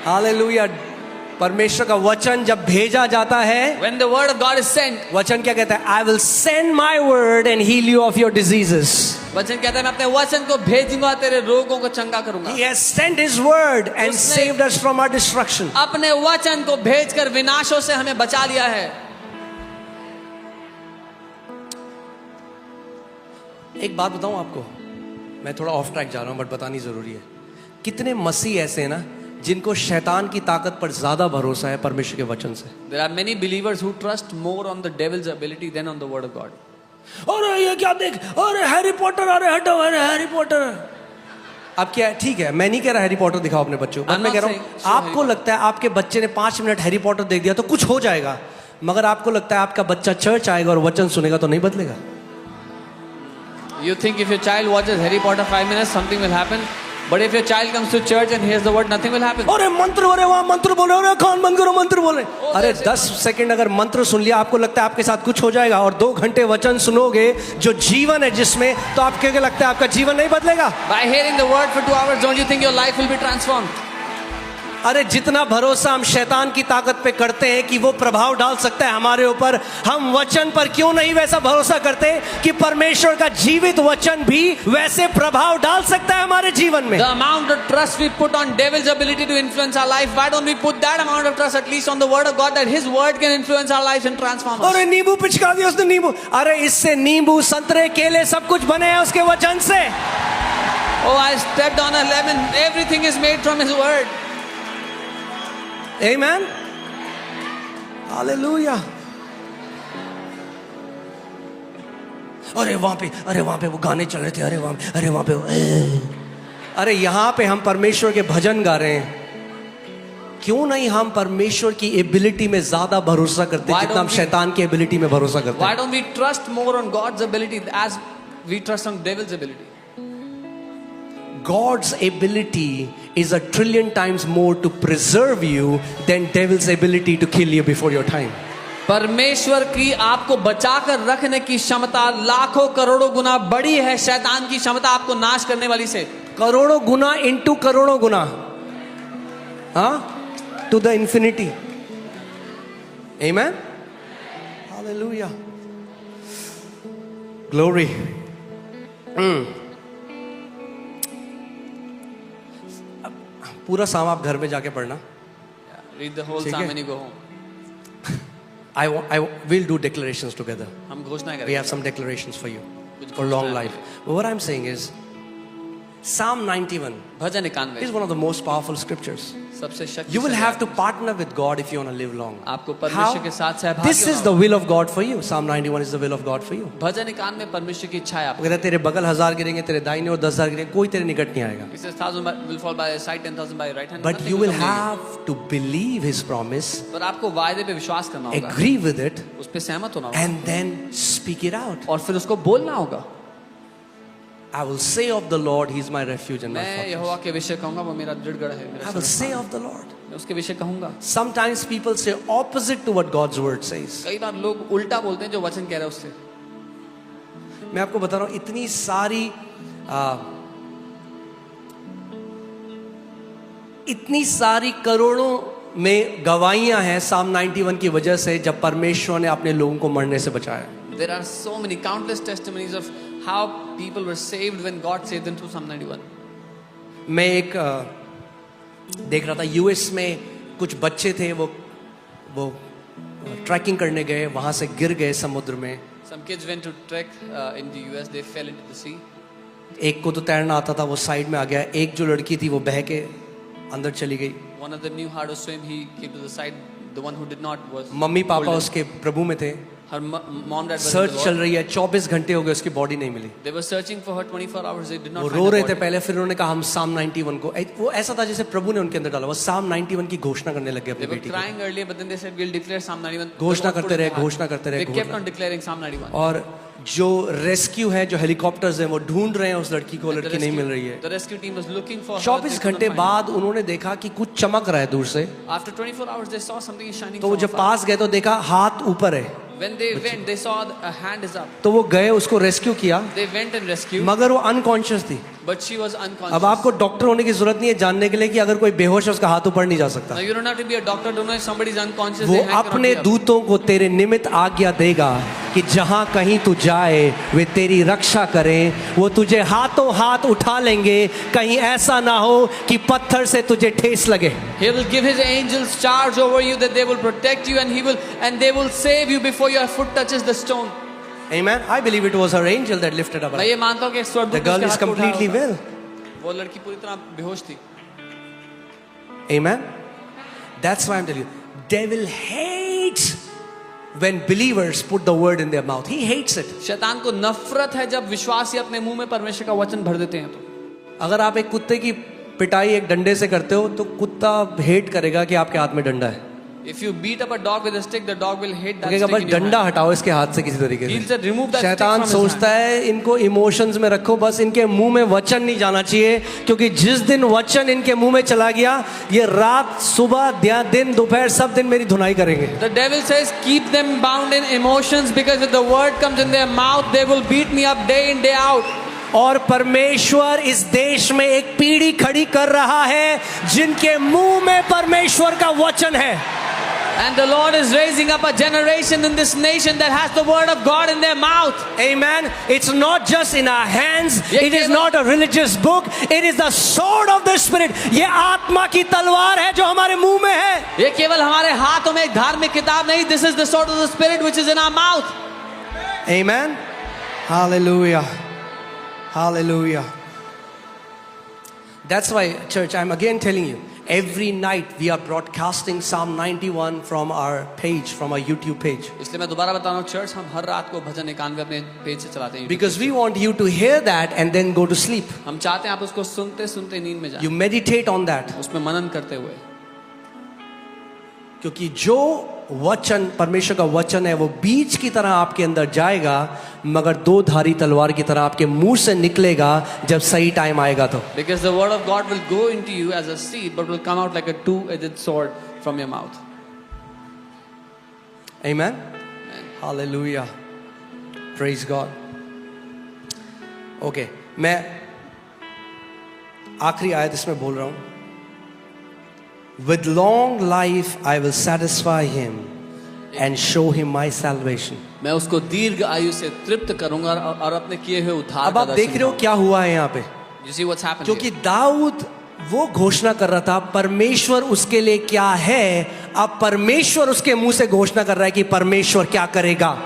hallelujah. परमेश्वर का वचन जब भेजा जाता है, When the word of God is sent, वचन क्या कहता है? I will send my word and heal you of your diseases. वचन कहता है मैं अपने वचन को भेजूंगा, तेरे रोगों को चंगा करूंगा। He has sent his word and उसने saved us from our destruction. अपने वचन को भेजकर विनाशों से हमें बचा लिया है। एक बात बताऊं आपको, मैं थोड़ा ऑफ ट्रैक जा रहा हूं बट बतानी जरूरी है। कितने मसीह ऐसे हैं ना जिनको शैतान की ताकत पर ज्यादा भरोसा है परमेश्वर के वचन से। There are many believers who trust more on the devil's ability than on the word of God. अरे ये क्या देख, अरे हैरी पॉटर, अरे हटो, अरे हैरी पॉटर। अब क्या है, ठीक है, मैं नहीं कह रहा हैरी पॉटर दिखाओ अपने बच्चों को, I'm मैं not कह रहा saying हूँ show आपको Harry लगता है आपके बच्चे ने 5 मिनट हैरी पॉटर देख दिया तो कुछ हो जाएगा, मगर आपको लगता है आपका बच्चा चर्च आएगा और वचन सुनेगा तो नहीं बदलेगा। You think if your child watches Harry Potter 5 minutes, something will happen. But if your child comes to church and hears the word, nothing will happen. अरे मंत्र, अरे वहां मंत्र बोले, अरे कान बंद करो मंत्र बोले। अरे 10 सेकंड अगर मंत्र सुन लिया, आपको लगता है आपके साथ कुछ हो जाएगा, और 2 घंटे वचन सुनोगे जो जीवन है जिसमें, तो आपको क्या लगता है आपका जीवन नहीं बदलेगा? By hearing the word for 2 hours, don't you think your life will be transformed? अरे जितना भरोसा हम शैतान की ताकत पे करते हैं कि वो प्रभाव डाल सकता है हमारे ऊपर, हम वचन पर क्यों नहीं वैसा भरोसा करते कि परमेश्वर का जीवित वचन भी वैसे प्रभाव डाल सकता है हमारे जीवन में। The amount of trust we put on devil's ability to influence our life, why don't we put that amount of trust at least on the word of God, that his word can influence our lives and transform us? अरे नींबू पिचका दिया उसने, नींबू, अरे इससे नींबू, संतरे, केले सब कुछ बने हैं उसके वचन से। Oh, I stepped on a lemon. Everything is made from his word. Amen. Hallelujah. अरे वहां पे वो गाने चल रहे थे, अरे वहां पे अरे यहां पे हम परमेश्वर के भजन गा रहे हैं। क्यों नहीं हम परमेश्वर की एबिलिटी में ज्यादा भरोसा करते Why जितना हम don't we- शैतान की एबिलिटी में भरोसा करते Why हैं? don't we trust more on God's ability as we trust on devil's ability? God's ability is 1,000,000,000 times more to preserve you than devil's ability to kill you before your time. परमेश्वर की आपको बचाकर रखने की क्षमता लाखों करोड़ों गुना बड़ी है शैतान की क्षमता आपको नाश करने वाली से। करोड़ों गुना इंटू करोड़ों गुना, हाँ, to the infinity. Amen. Hallelujah. Glory. पूरा साम आप घर में जाके पढ़ना। Read the whole ठीक है? psalm when you go home. I will do declarations together. हम घोषणा We करेंगे। have some declarations for you कुछ for long घोषणाएं life. But what I'm saying is, Psalm 91 bhajan 91 is one of the most powerful scriptures. सबसे शक्तिशाली। You will have to partner with God if you want to live long. आपको परमेश्वर के साथ सहभागी This is होना the will of God for you. Psalm 91 is the will of God for you. भजन 91 में परमेश्वर की इच्छा है आपको। अगर तेरे बगल 1000 गिरेंगे, तेरे दाहिने और 10,000 गिरेंगे, कोई तेरे निकट नहीं आएगा। He says 1,000 will fall by your side, 10,000 by your right hand. But Nothing you will come near you. have to believe His promise, पर आपको वायदे पे विश्वास करना होगा, agree with it, उस पे सहमत होना होगा and then speak it out. और फिर उसको बोलना होगा। I will say of the Lord, He is my refuge and my मैं fortress. यहोवा के विषय कहूंगा, वो मेरा दृढ़ गढ़ है, मेरा I will शरण। say of the Lord. मैं उसके विषय कहूंगा। Sometimes people say opposite to what God's word says. कई बार लोग उल्टा बोलते हैं जो वचन कह रहे हैं उससे। मैं आपको बता रहा हूं, इतनी सारी करोड़ों में गवाहियां हैं Psalm 91 की वजह से, जब परमेश्वर ने अपने लोगों को मरने से बचाया। There are so many countless testimonies of how people were saved when God saved them through Psalm 91. मैं एक देख रहा था, यूएस में कुछ बच्चे थे, वो ट्रैकिंग करने गए, वहां से गिर गए समुद्र में। Some kids went to trek in the US, they fell into the sea. एक को तो तैरना आता था, वो साइड में आ गया। एक जो लड़की थी वो बह के अंदर चली गई। One of them knew how to swim, he came to the side. The one who did not was mummy papa pulled in. उसके प्रभु में थे। Her mom dad was in search the चल war. रही है, 24 घंटे हो गए उसकी बॉडी नहीं मिली. They were searching for her 24 hours. They did not वो find रो her रहे थे body. पहले, फिर उन्होंने कहा हम साम 91 को, वो ऐसा था जैसे प्रभु ने उनके अंदर डाला, वो साम 91 की घोषणा करने लगे अपनी They were बेटी की. crying earlier, but then they said, we'll declare Psalm 91. घोषणा The Lord करते put it रहे, in their घोषणा heart. करते रहे, They kept घोषणा. on declaring Psalm 91. और जो रेस्क्यू है, जो हेलीकॉप्टर्स हैं, वो ढूंढ रहे हैं उस लड़की को, The लड़की नहीं मिल रही है. the rescue team was looking for her. 24 They couldn't घंटे find her. बाद उन्होंने देखा कि कुछ चमक रहा है दूर से. After 24 hours, they saw something is shining तो वो from जब afar. पास गए तो देखा हाथ ऊपर है. When they went, they saw a hand is up. तो वो गए, उसको रेस्क्यू किया, They went and rescued, मगर वो अनकॉन्शियस थी. but she was unconscious. अब आपको डॉक्टर होने की जरूरत नहीं है जानने के लिए कि अगर कोई बेहोश है उसका हाथ ऊपर नहीं जा सकता. Now you don't have to be a doctor to know if somebody is unconscious. वो They hang cannot अपने be up. दूतों को तेरे निमित्त आज्ञा देगा कि जहां कहीं तू जाए वे तेरी रक्षा करें. वो तुझे हाथों हाथ उठा लेंगे, कहीं ऐसा ना हो कि पत्थर से तुझे ठेस लगे. He will give his angels charge over you that they will protect you and they will save you before your foot touches the stone. Amen. I believe it was her angel that lifted up her. मैं ये मानता हूँ कि एक स्वर्गदूत The girl उसके is हाथ को उठाया completely होगा. well. वो लड़की पूरी तरह बेहोश थी. Amen. That's why I'm telling you, devil hates when believers put the word in their mouth. He hates it. शैतान को नफरत है जब विश्वासी अपने मुंह में परमेश्वर का वचन भर देते हैं. तो अगर आप एक कुत्ते की पिटाई एक डंडे से करते हो तो कुत्ता हेट करेगा कि आपके हाथ में डंडा है. if you beat up a dog with a stick, the dog will hate that कहेगा stick बस in your डंडा hand. हटाओ इसके हाथ से किसी तरीके He'll से. say, remove that stick शैतान from his सोचता hand. है इनको इमोशंस में रखो, बस इनके मुंह में वचन नहीं जाना चाहिए, क्योंकि जिस दिन वचन इनके मुंह में चला गया ये रात सुबह दिन दोपहर सब दिन मेरी धुनाई करेंगे. The devil says, keep them bound in emotions, because if the word comes in their mouth, they will beat me up day in, day out. और परमेश्वर इस देश में एक पीढ़ी खड़ी कर रहा है जिनके मुंह में परमेश्वर का वचन है. And the Lord is raising up a generation in this nation that has the word of God in their mouth. Amen. It's not just in our hands. It is केवल- not a religious book. It is the sword of the Spirit. ये आत्मा की तलवार है जो हमारे मुंह में है. ये केवल हमारे हाथों में एक धार्मिक किताब नहीं. This is the sword of the Spirit which is in our mouth. Amen. Hallelujah. Hallelujah. That's why, church, I'm again telling you, every night we are broadcasting Psalm 91 from our page, from our YouTube page. इसलिए मैं दोबारा बता रहा हूँ, church हम हर रात को भजन 91 अपने पेज से चलाते हैं. Because we want you to hear that and then go to sleep. हम चाहते हैं आप उसको सुनते सुनते नींद में जाएं, You meditate on that. उसमें मनन करते हुए. क्योंकि जो वचन परमेश्वर का वचन है वो बीज की तरह आपके अंदर जाएगा, मगर दो धारी तलवार की तरह आपके मुंह से निकलेगा जब सही टाइम आएगा तो. Because the word of God will go into you as a seed, but will come out like a two-edged sword from your mouth. Amen. Hallelujah. Praise God. Okay, मैं आखिरी आयत इसमें बोल रहा हूं. With long life I will satisfy him and show him my salvation. मैं उसको दीर्घ आयु से तृप्त करूंगा और अपने किए हुए उद्धार अब का आप देख रहे हो क्या हुआ है यहाँ पे. You see what's happened क्योंकि here? दाऊद वो घोषणा कर रहा था परमेश्वर उसके लिए क्या है, अब परमेश्वर उसके मुंह से घोषणा कर रहा है कि परमेश्वर क्या करेगा.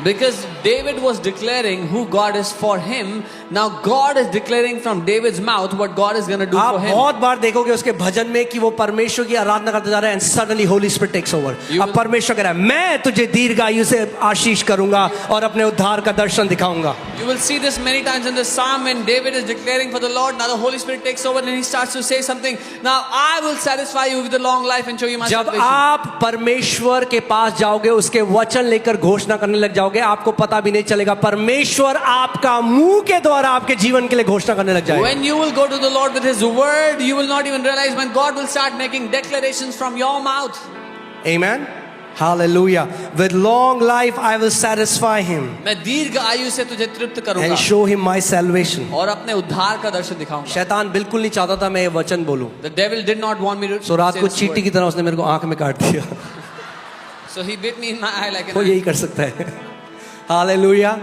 Because David was declaring who God is for him, now God is declaring from David's mouth what God is going to do आप for him. बहुत बार देखोगे उसके भजन में कि वो परमेश्वर की आराधना करते जा रहे हैं, and suddenly Holy Spirit takes over. You अब will- परमेश्वर कह रहा है मैं तुझे दीर्घ आयु से आशीष करूंगा और अपने उद्धार का दर्शन दिखाऊंगा. You will see this many times in the psalm when David is declaring for the Lord. Now the Holy Spirit takes over and he starts to say something. Now I will satisfy you with a long life and show you my जब salvation. आप परमेश्वर के पास जाओगे, उसके वचन लेकर घोषणा करने लग जाओगे, आपको पता भी नहीं चलेगा परमेश्वर आपका मुंह के द्वारा आपके जीवन के लिए घोषणा करने लग जाएगा. When you will go to the Lord with His word, you will not even realize when God will start making declarations from your mouth. Amen. Hallelujah. With long life I will satisfy him मैं दीर्घ आयु से तुझे तृप्त करूंगा and show him my salvation. और अपने उद्धार का दर्शन दिखाऊंगा. शैतान बिल्कुल नहीं चाहता था मैं ये वचन बोलूं, The devil did not want me to तो रात say को this चींटी word. की तरह उसने मेरे को आंख में काट दिया. So he bit me in my eye like an वो eye. यही कर सकता है. Hallelujah.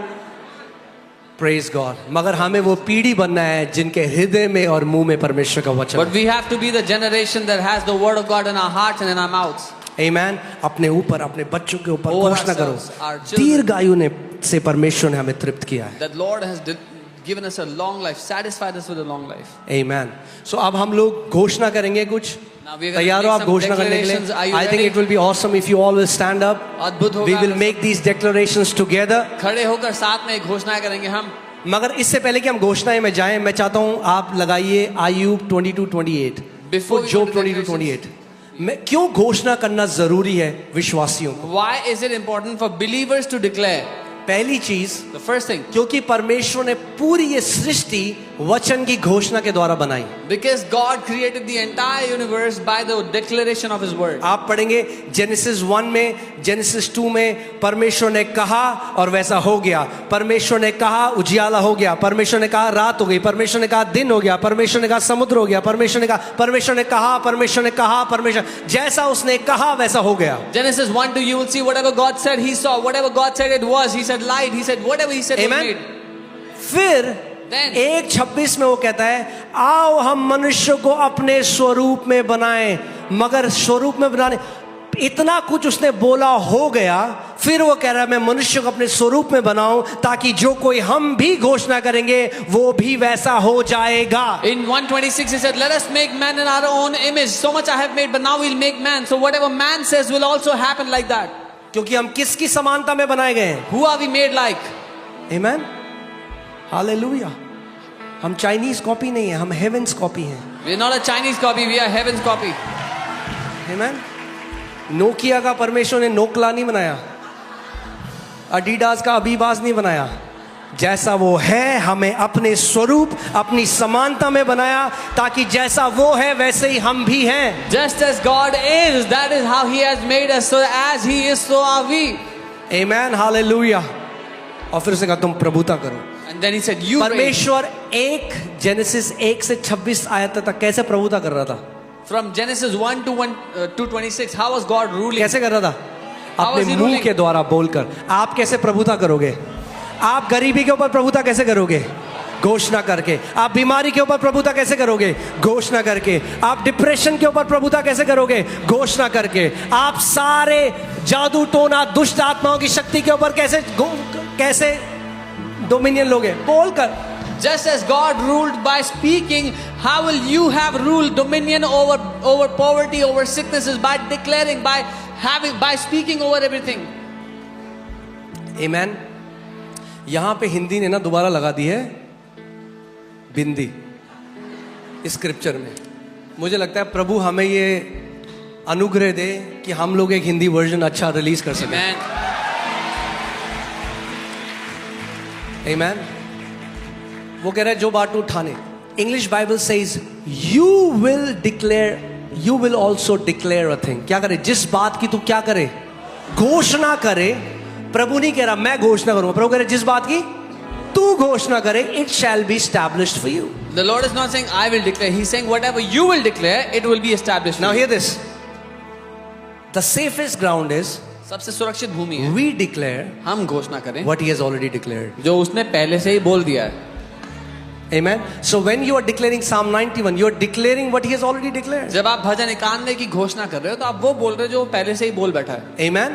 Praise God. मगर हमें वो पीढ़ी बनना है जिनके हृदय में और मुंह में परमेश्वर का वचन But है. we have to be the generation that has the word of God in our hearts and in our mouths. Amen. अपने ऊपर, अपने बच्चों के ऊपर Over घोषणा करो, ourselves, our children. दीर्घ आयु ने से परमेश्वर ने हमें तृप्त किया है. That Lord has given us a long life, satisfied us with a long life. Amen. So अब हम लोग घोषणा करेंगे कुछ. Now we are gonna तैयार हो make आप some घोषणा करने के declarations. Are लिए? you I think ready? it will be awesome if you all will stand up. अद्भुत होगा। We will make these declarations together. खड़े होकर साथ में घोषणा करेंगे हम। मगर इससे पहले कि हम घोषणाएं में जाएं, मैं चाहता हूं आप लगाइए Ayub 22:28, Before we go job to 22:28। मैं क्यों घोषणा करना जरूरी है विश्वासियों को? Why is it important for believers to declare? पहली चीज, The first thing, क्योंकि परमेश्वर ने पूरी ये सृष्टि वचन की घोषणा के द्वारा बनाई। because God created the entire universe by the declaration of His word. आप पढ़ेंगे जेनेसिस 1 में, जेनेसिस 2 में, परमेश्वर ने कहा और वैसा हो गया। परमेश्वर ने कहा उजियाला हो गया, परमेश्वर ने कहा रात हो गई, परमेश्वर ने कहा दिन हो गया, परमेश्वर ने कहा समुद्र हो गया, परमेश्वर ने कहा, परमेश्वर ने कहा, परमेश्वर ने कहा, परमेश्वर जैसा उसने कहा वैसा हो गया। Genesis 1-2, you will see whatever God said, He saw. Whatever God said, it was. He said light. He said whatever He said was Amen. made. फिर Then- 1:26 में वो कहता है, आओ हम मनुष्य को अपने स्वरूप में बनाएं। मगर स्वरूप में बनाने, इतना कुछ उसने बोला हो गया, फिर वो कह रहा है मैं मनुष्य को अपने स्वरूप में बनाऊं ताकि जो कोई हम भी घोषणा करेंगे वो भी वैसा हो जाएगा। In 1:26 He said, let us make man in our own image. So much I have made, but now we'll make man. So whatever man says will also happen like that. क्योंकि हम किसकी समानता में बनाए गए हैं? Who are we made like? Amen, hallelujah. हम Chinese copy नहीं है, हम हेवेंस कॉपी हैं। We are not a Chinese copy, we are heaven's copy. Amen. Nokia का परमेश्वर ने नोकला नहीं बनाया, अडीडास का अबीबास नहीं बनाया। जैसा वो है हमें अपने स्वरूप, अपनी समानता में बनाया ताकि जैसा वो है वैसे ही हम भी हैं। Just as God is, that is how He has made us. So as He is, so are we. Amen, hallelujah. और फिर उसने कहा तुम प्रभुता करो। And then He said, you reign. परमेश्वर जेनेसिस 1 से 26 आयत तक कैसे प्रभुता कर रहा था? From Genesis 1 to 26, how was God ruling? कैसे कर रहा था? How was अपने he मुंह ruling? के द्वारा बोलकर। आप कैसे प्रभुता करोगे? आप गरीबी के ऊपर प्रभुता कैसे करोगे? घोषणा करके। आप बीमारी के ऊपर प्रभुता कैसे करोगे? घोषणा करके। आप डिप्रेशन के ऊपर प्रभुता कैसे करोगे? घोषणा करके। आप सारे जादू टोना दुष्ट आत्माओं की शक्ति के ऊपर कैसे डोमिनियन लोगे? बोलकर। Just as God ruled by speaking, how will you have ruled dominion over poverty, over sicknesses, by declaring, by speaking over everything? आमेन। यहां पे हिंदी ने ना दोबारा लगा दी है बिंदी स्क्रिप्चर में। मुझे लगता है प्रभु हमें ये अनुग्रह दे कि हम लोग एक हिंदी वर्जन अच्छा रिलीज कर सकें। Amen. आमेन। वो कह रहा है जो बात उठाने। English Bible says you will also declare a thing. क्या करे? जिस बात की तू क्या करे? घोषणा करे। प्रभु नहीं कह रहा मैं घोषणा करूंगा, प्रभु कह रहे जिस बात की तू घोषणा करे, it shall be established for you. The Lord is not saying I will declare. He's saying whatever you will declare, it will be established. Now for hear you. this. The safest ground is सबसे सुरक्षित भूमि है we declare हम घोषणा करें what he has already declared. जो उसने पहले से ही बोल दिया है। Amen. So when you are declaring Psalm 91, you are declaring what he has already declared. जब आप भजन 91 की घोषणा कर रहे हो तो आप वो बोल रहे हो जो वो पहले से ही बोल बैठा है। Amen.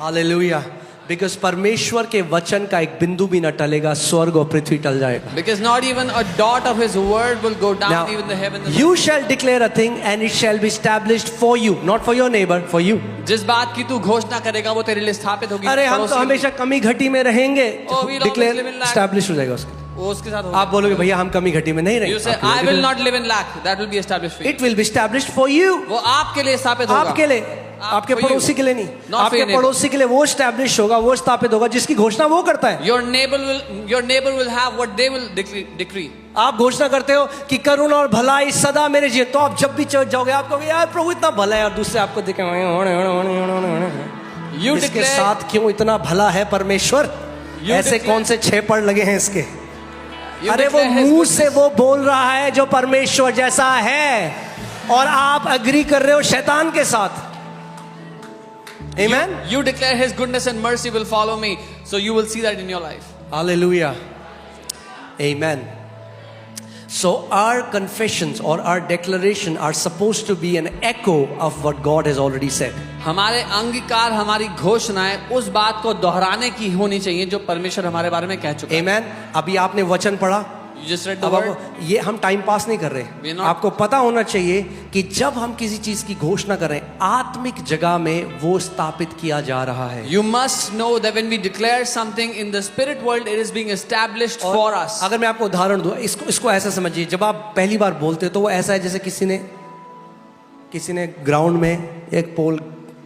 Hallelujah. Because परमेश्वर के वचन का एक बिंदु भी न टलेगा, स्वर्ग और पृथ्वी टल जाएगा। Because not even a dot of His word will go down, Now, even the heaven. And you shall declare a thing and it shall be established for you, not for your neighbor, for you. जिस बात की तू घोषणा करेगा वो तेरे लिए स्थापित होगी। अरे हम तो पड़ोसी के लिए। हमेशा कमी घटी में रहेंगे, Oh, we'll always declare live in lack. Establish हो जाएगा उसके। वो उसके साथ आप बोलोगे भैया हम कमी घटी में नहीं You रहेंगे। say I will not live in lack. That will be established for you. It will be established for you. वो आपके लिए स्थापित होगा। आपके लिए, आपके for you. पड़ोसी के लिए नहीं। Not for आपके your neighbor. पड़ोसी के लिए वो एस्टैब्लिश होगा, वो स्थापित होगा जिसकी घोषणा वो करता है। Your neighbor will have what they will decree. आप घोषणा करते हो कि करुणा और भलाई सदा मेरे जीवन, तो आप जब भी चर्च जाओगे आप कहोगे यार प्रभु इतना भला है, और दूसरे आपको देखेंगे You इसके declare- साथ क्यों इतना भला है परमेश्वर? You ऐसे declare- कौन से 6 पड़ लगे हैं इसके? You अरे वो declare His मुंह से goodness. वो बोल रहा है जो परमेश्वर जैसा है, और आप अग्री कर रहे हो शैतान के साथ। Amen. You declare His goodness and mercy will follow me. So you will see that in your life. Hallelujah. Amen. So our confessions or our declaration are supposed to be an echo of what God has already said. हमारे अंगीकार, हमारी घोषणाएं उस बात को दोहराने की होनी चाहिए जो परमेश्वर हमारे बारे में कह चुका है। Amen. अभी आपने वचन पढ़ा, You just read the अब word. आप ये हम टाइम पास नहीं कर We are रहे। not- आपको पता होना चाहिए कि जब हम किसी चीज की घोषणा कर रहे हैं, आत्मिक जगह में वो स्थापित किया जा रहा है। You must know that when we declare something in the spirit world, it is being established और for us. अगर मैं आपको उदाहरण दूं, इसको ऐसा समझिए, जब आप पहली बार बोलते हो तो वो ऐसा है जैसे किसी ने ग्राउंड में एक पोल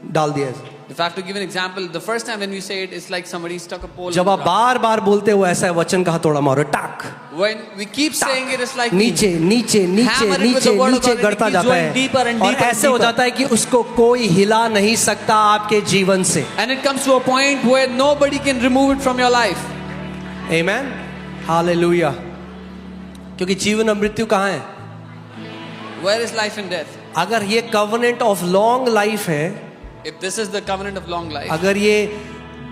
डाल दिया है। If I have to give an example, the first time when we say it, it's like somebody stuck a pole. जब in आप the ground. बार बार बोलते हो ऐसा है, वचन का हथौड़ा मारो, टाक When we keep saying it, it's like नीचे नीचे नीचे hammer it with नीचे the word of नीचे God, and it गड़ता keeps जाता going deeper and है, और deeper and ऐसे हो deeper. जाता है कि उसको कोई हिला नहीं सकता आपके जीवन से। and it comes to a point where nobody can remove it from your life. Amen, hallelujah. क्योंकि जीवन और मृत्यु कहाँ है? Where is life and death? अगर ये कवनेंट ऑफ लॉन्ग लाइफ है, If this is the covenant of long life, अगर ये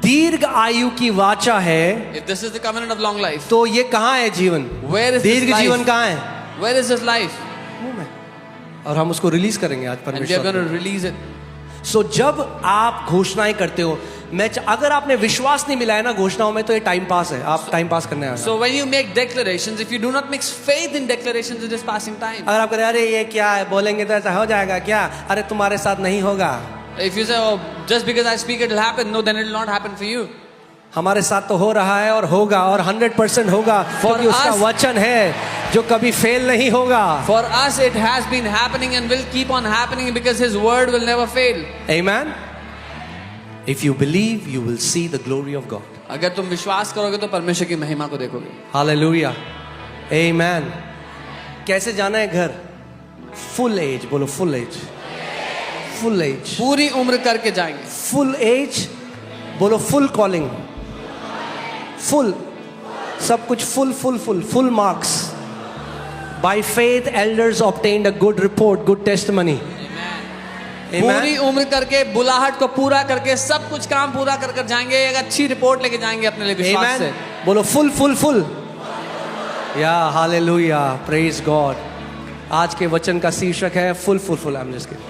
दीर्घ आयु की वाचा है, if this is the covenant of long life, तो ये कहाँ है जीवन? where is this दीर्घ जीवन life? कहाँ है? Where is this life? मुंह में। और हम उसको रिलीज करेंगे आज And we are परमेश्वर going में। to release it. सो जब आप घोषणाएं करते हो, अगर आपने विश्वास नहीं मिला है ना घोषणाओं में, तो ये टाइम पास है, आप टाइम पास करने आए हो। So when you make declarations, if you do not mix faith in declarations, it is passing time. अगर आप कह रहे अरे ये क्या है, बोलेंगे तो ऐसा हो जाएगा क्या, अरे तुम्हारे साथ नहीं होगा। If you say, oh, just because I speak it will happen, no, then it will not happen for you. हमारे साथ तो हो रहा है और होगा और 100% होगा, क्योंकि उसका us- वचन है जो कभी फेल नहीं होगा। For us, it has been happening and will keep on happening because His word will never fail. Amen. If you believe, you will see the glory of God. अगर तुम विश्वास करोगे तो परमेश्वर की महिमा को देखोगे. Hallelujah. Amen. कैसे जाना है घर? फुल एज, बोलो फुल एज। फुल एज, पूरी उम्र करके जाएंगे. फुल एज, बोलो फुल कॉलिंग, फुल, सब कुछ full full full full marks. By faith elders obtained a good report, good testimony. पूरी उम्र करके, बुलाहट को पूरा करके, सब कुछ काम पूरा कर कर जाएंगे. एक अच्छी रिपोर्ट लेके जाएंगे अपने लिए विश्वास से. बोलो फुल फुल फुल। या हालेलुया, प्रेज गॉड। आज के वचन का शीर्षक है full full full. I am just kidding.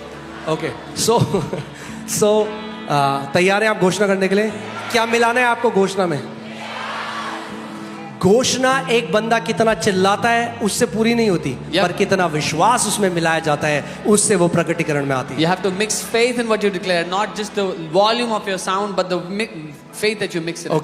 Okay, so तैयार हैं आप घोषणा करने के लिए? क्या मिलाना है आपको घोषणा में? घोषणा एक बंदा कितना चिल्लाता है उससे पूरी नहीं होती, पर कितना विश्वास उसमें मिलाया जाता है उससे वो प्रकटीकरण में आती है। You have to mix faith in what you declare, not just the volume of your sound, but the faith that you mix it. Okay.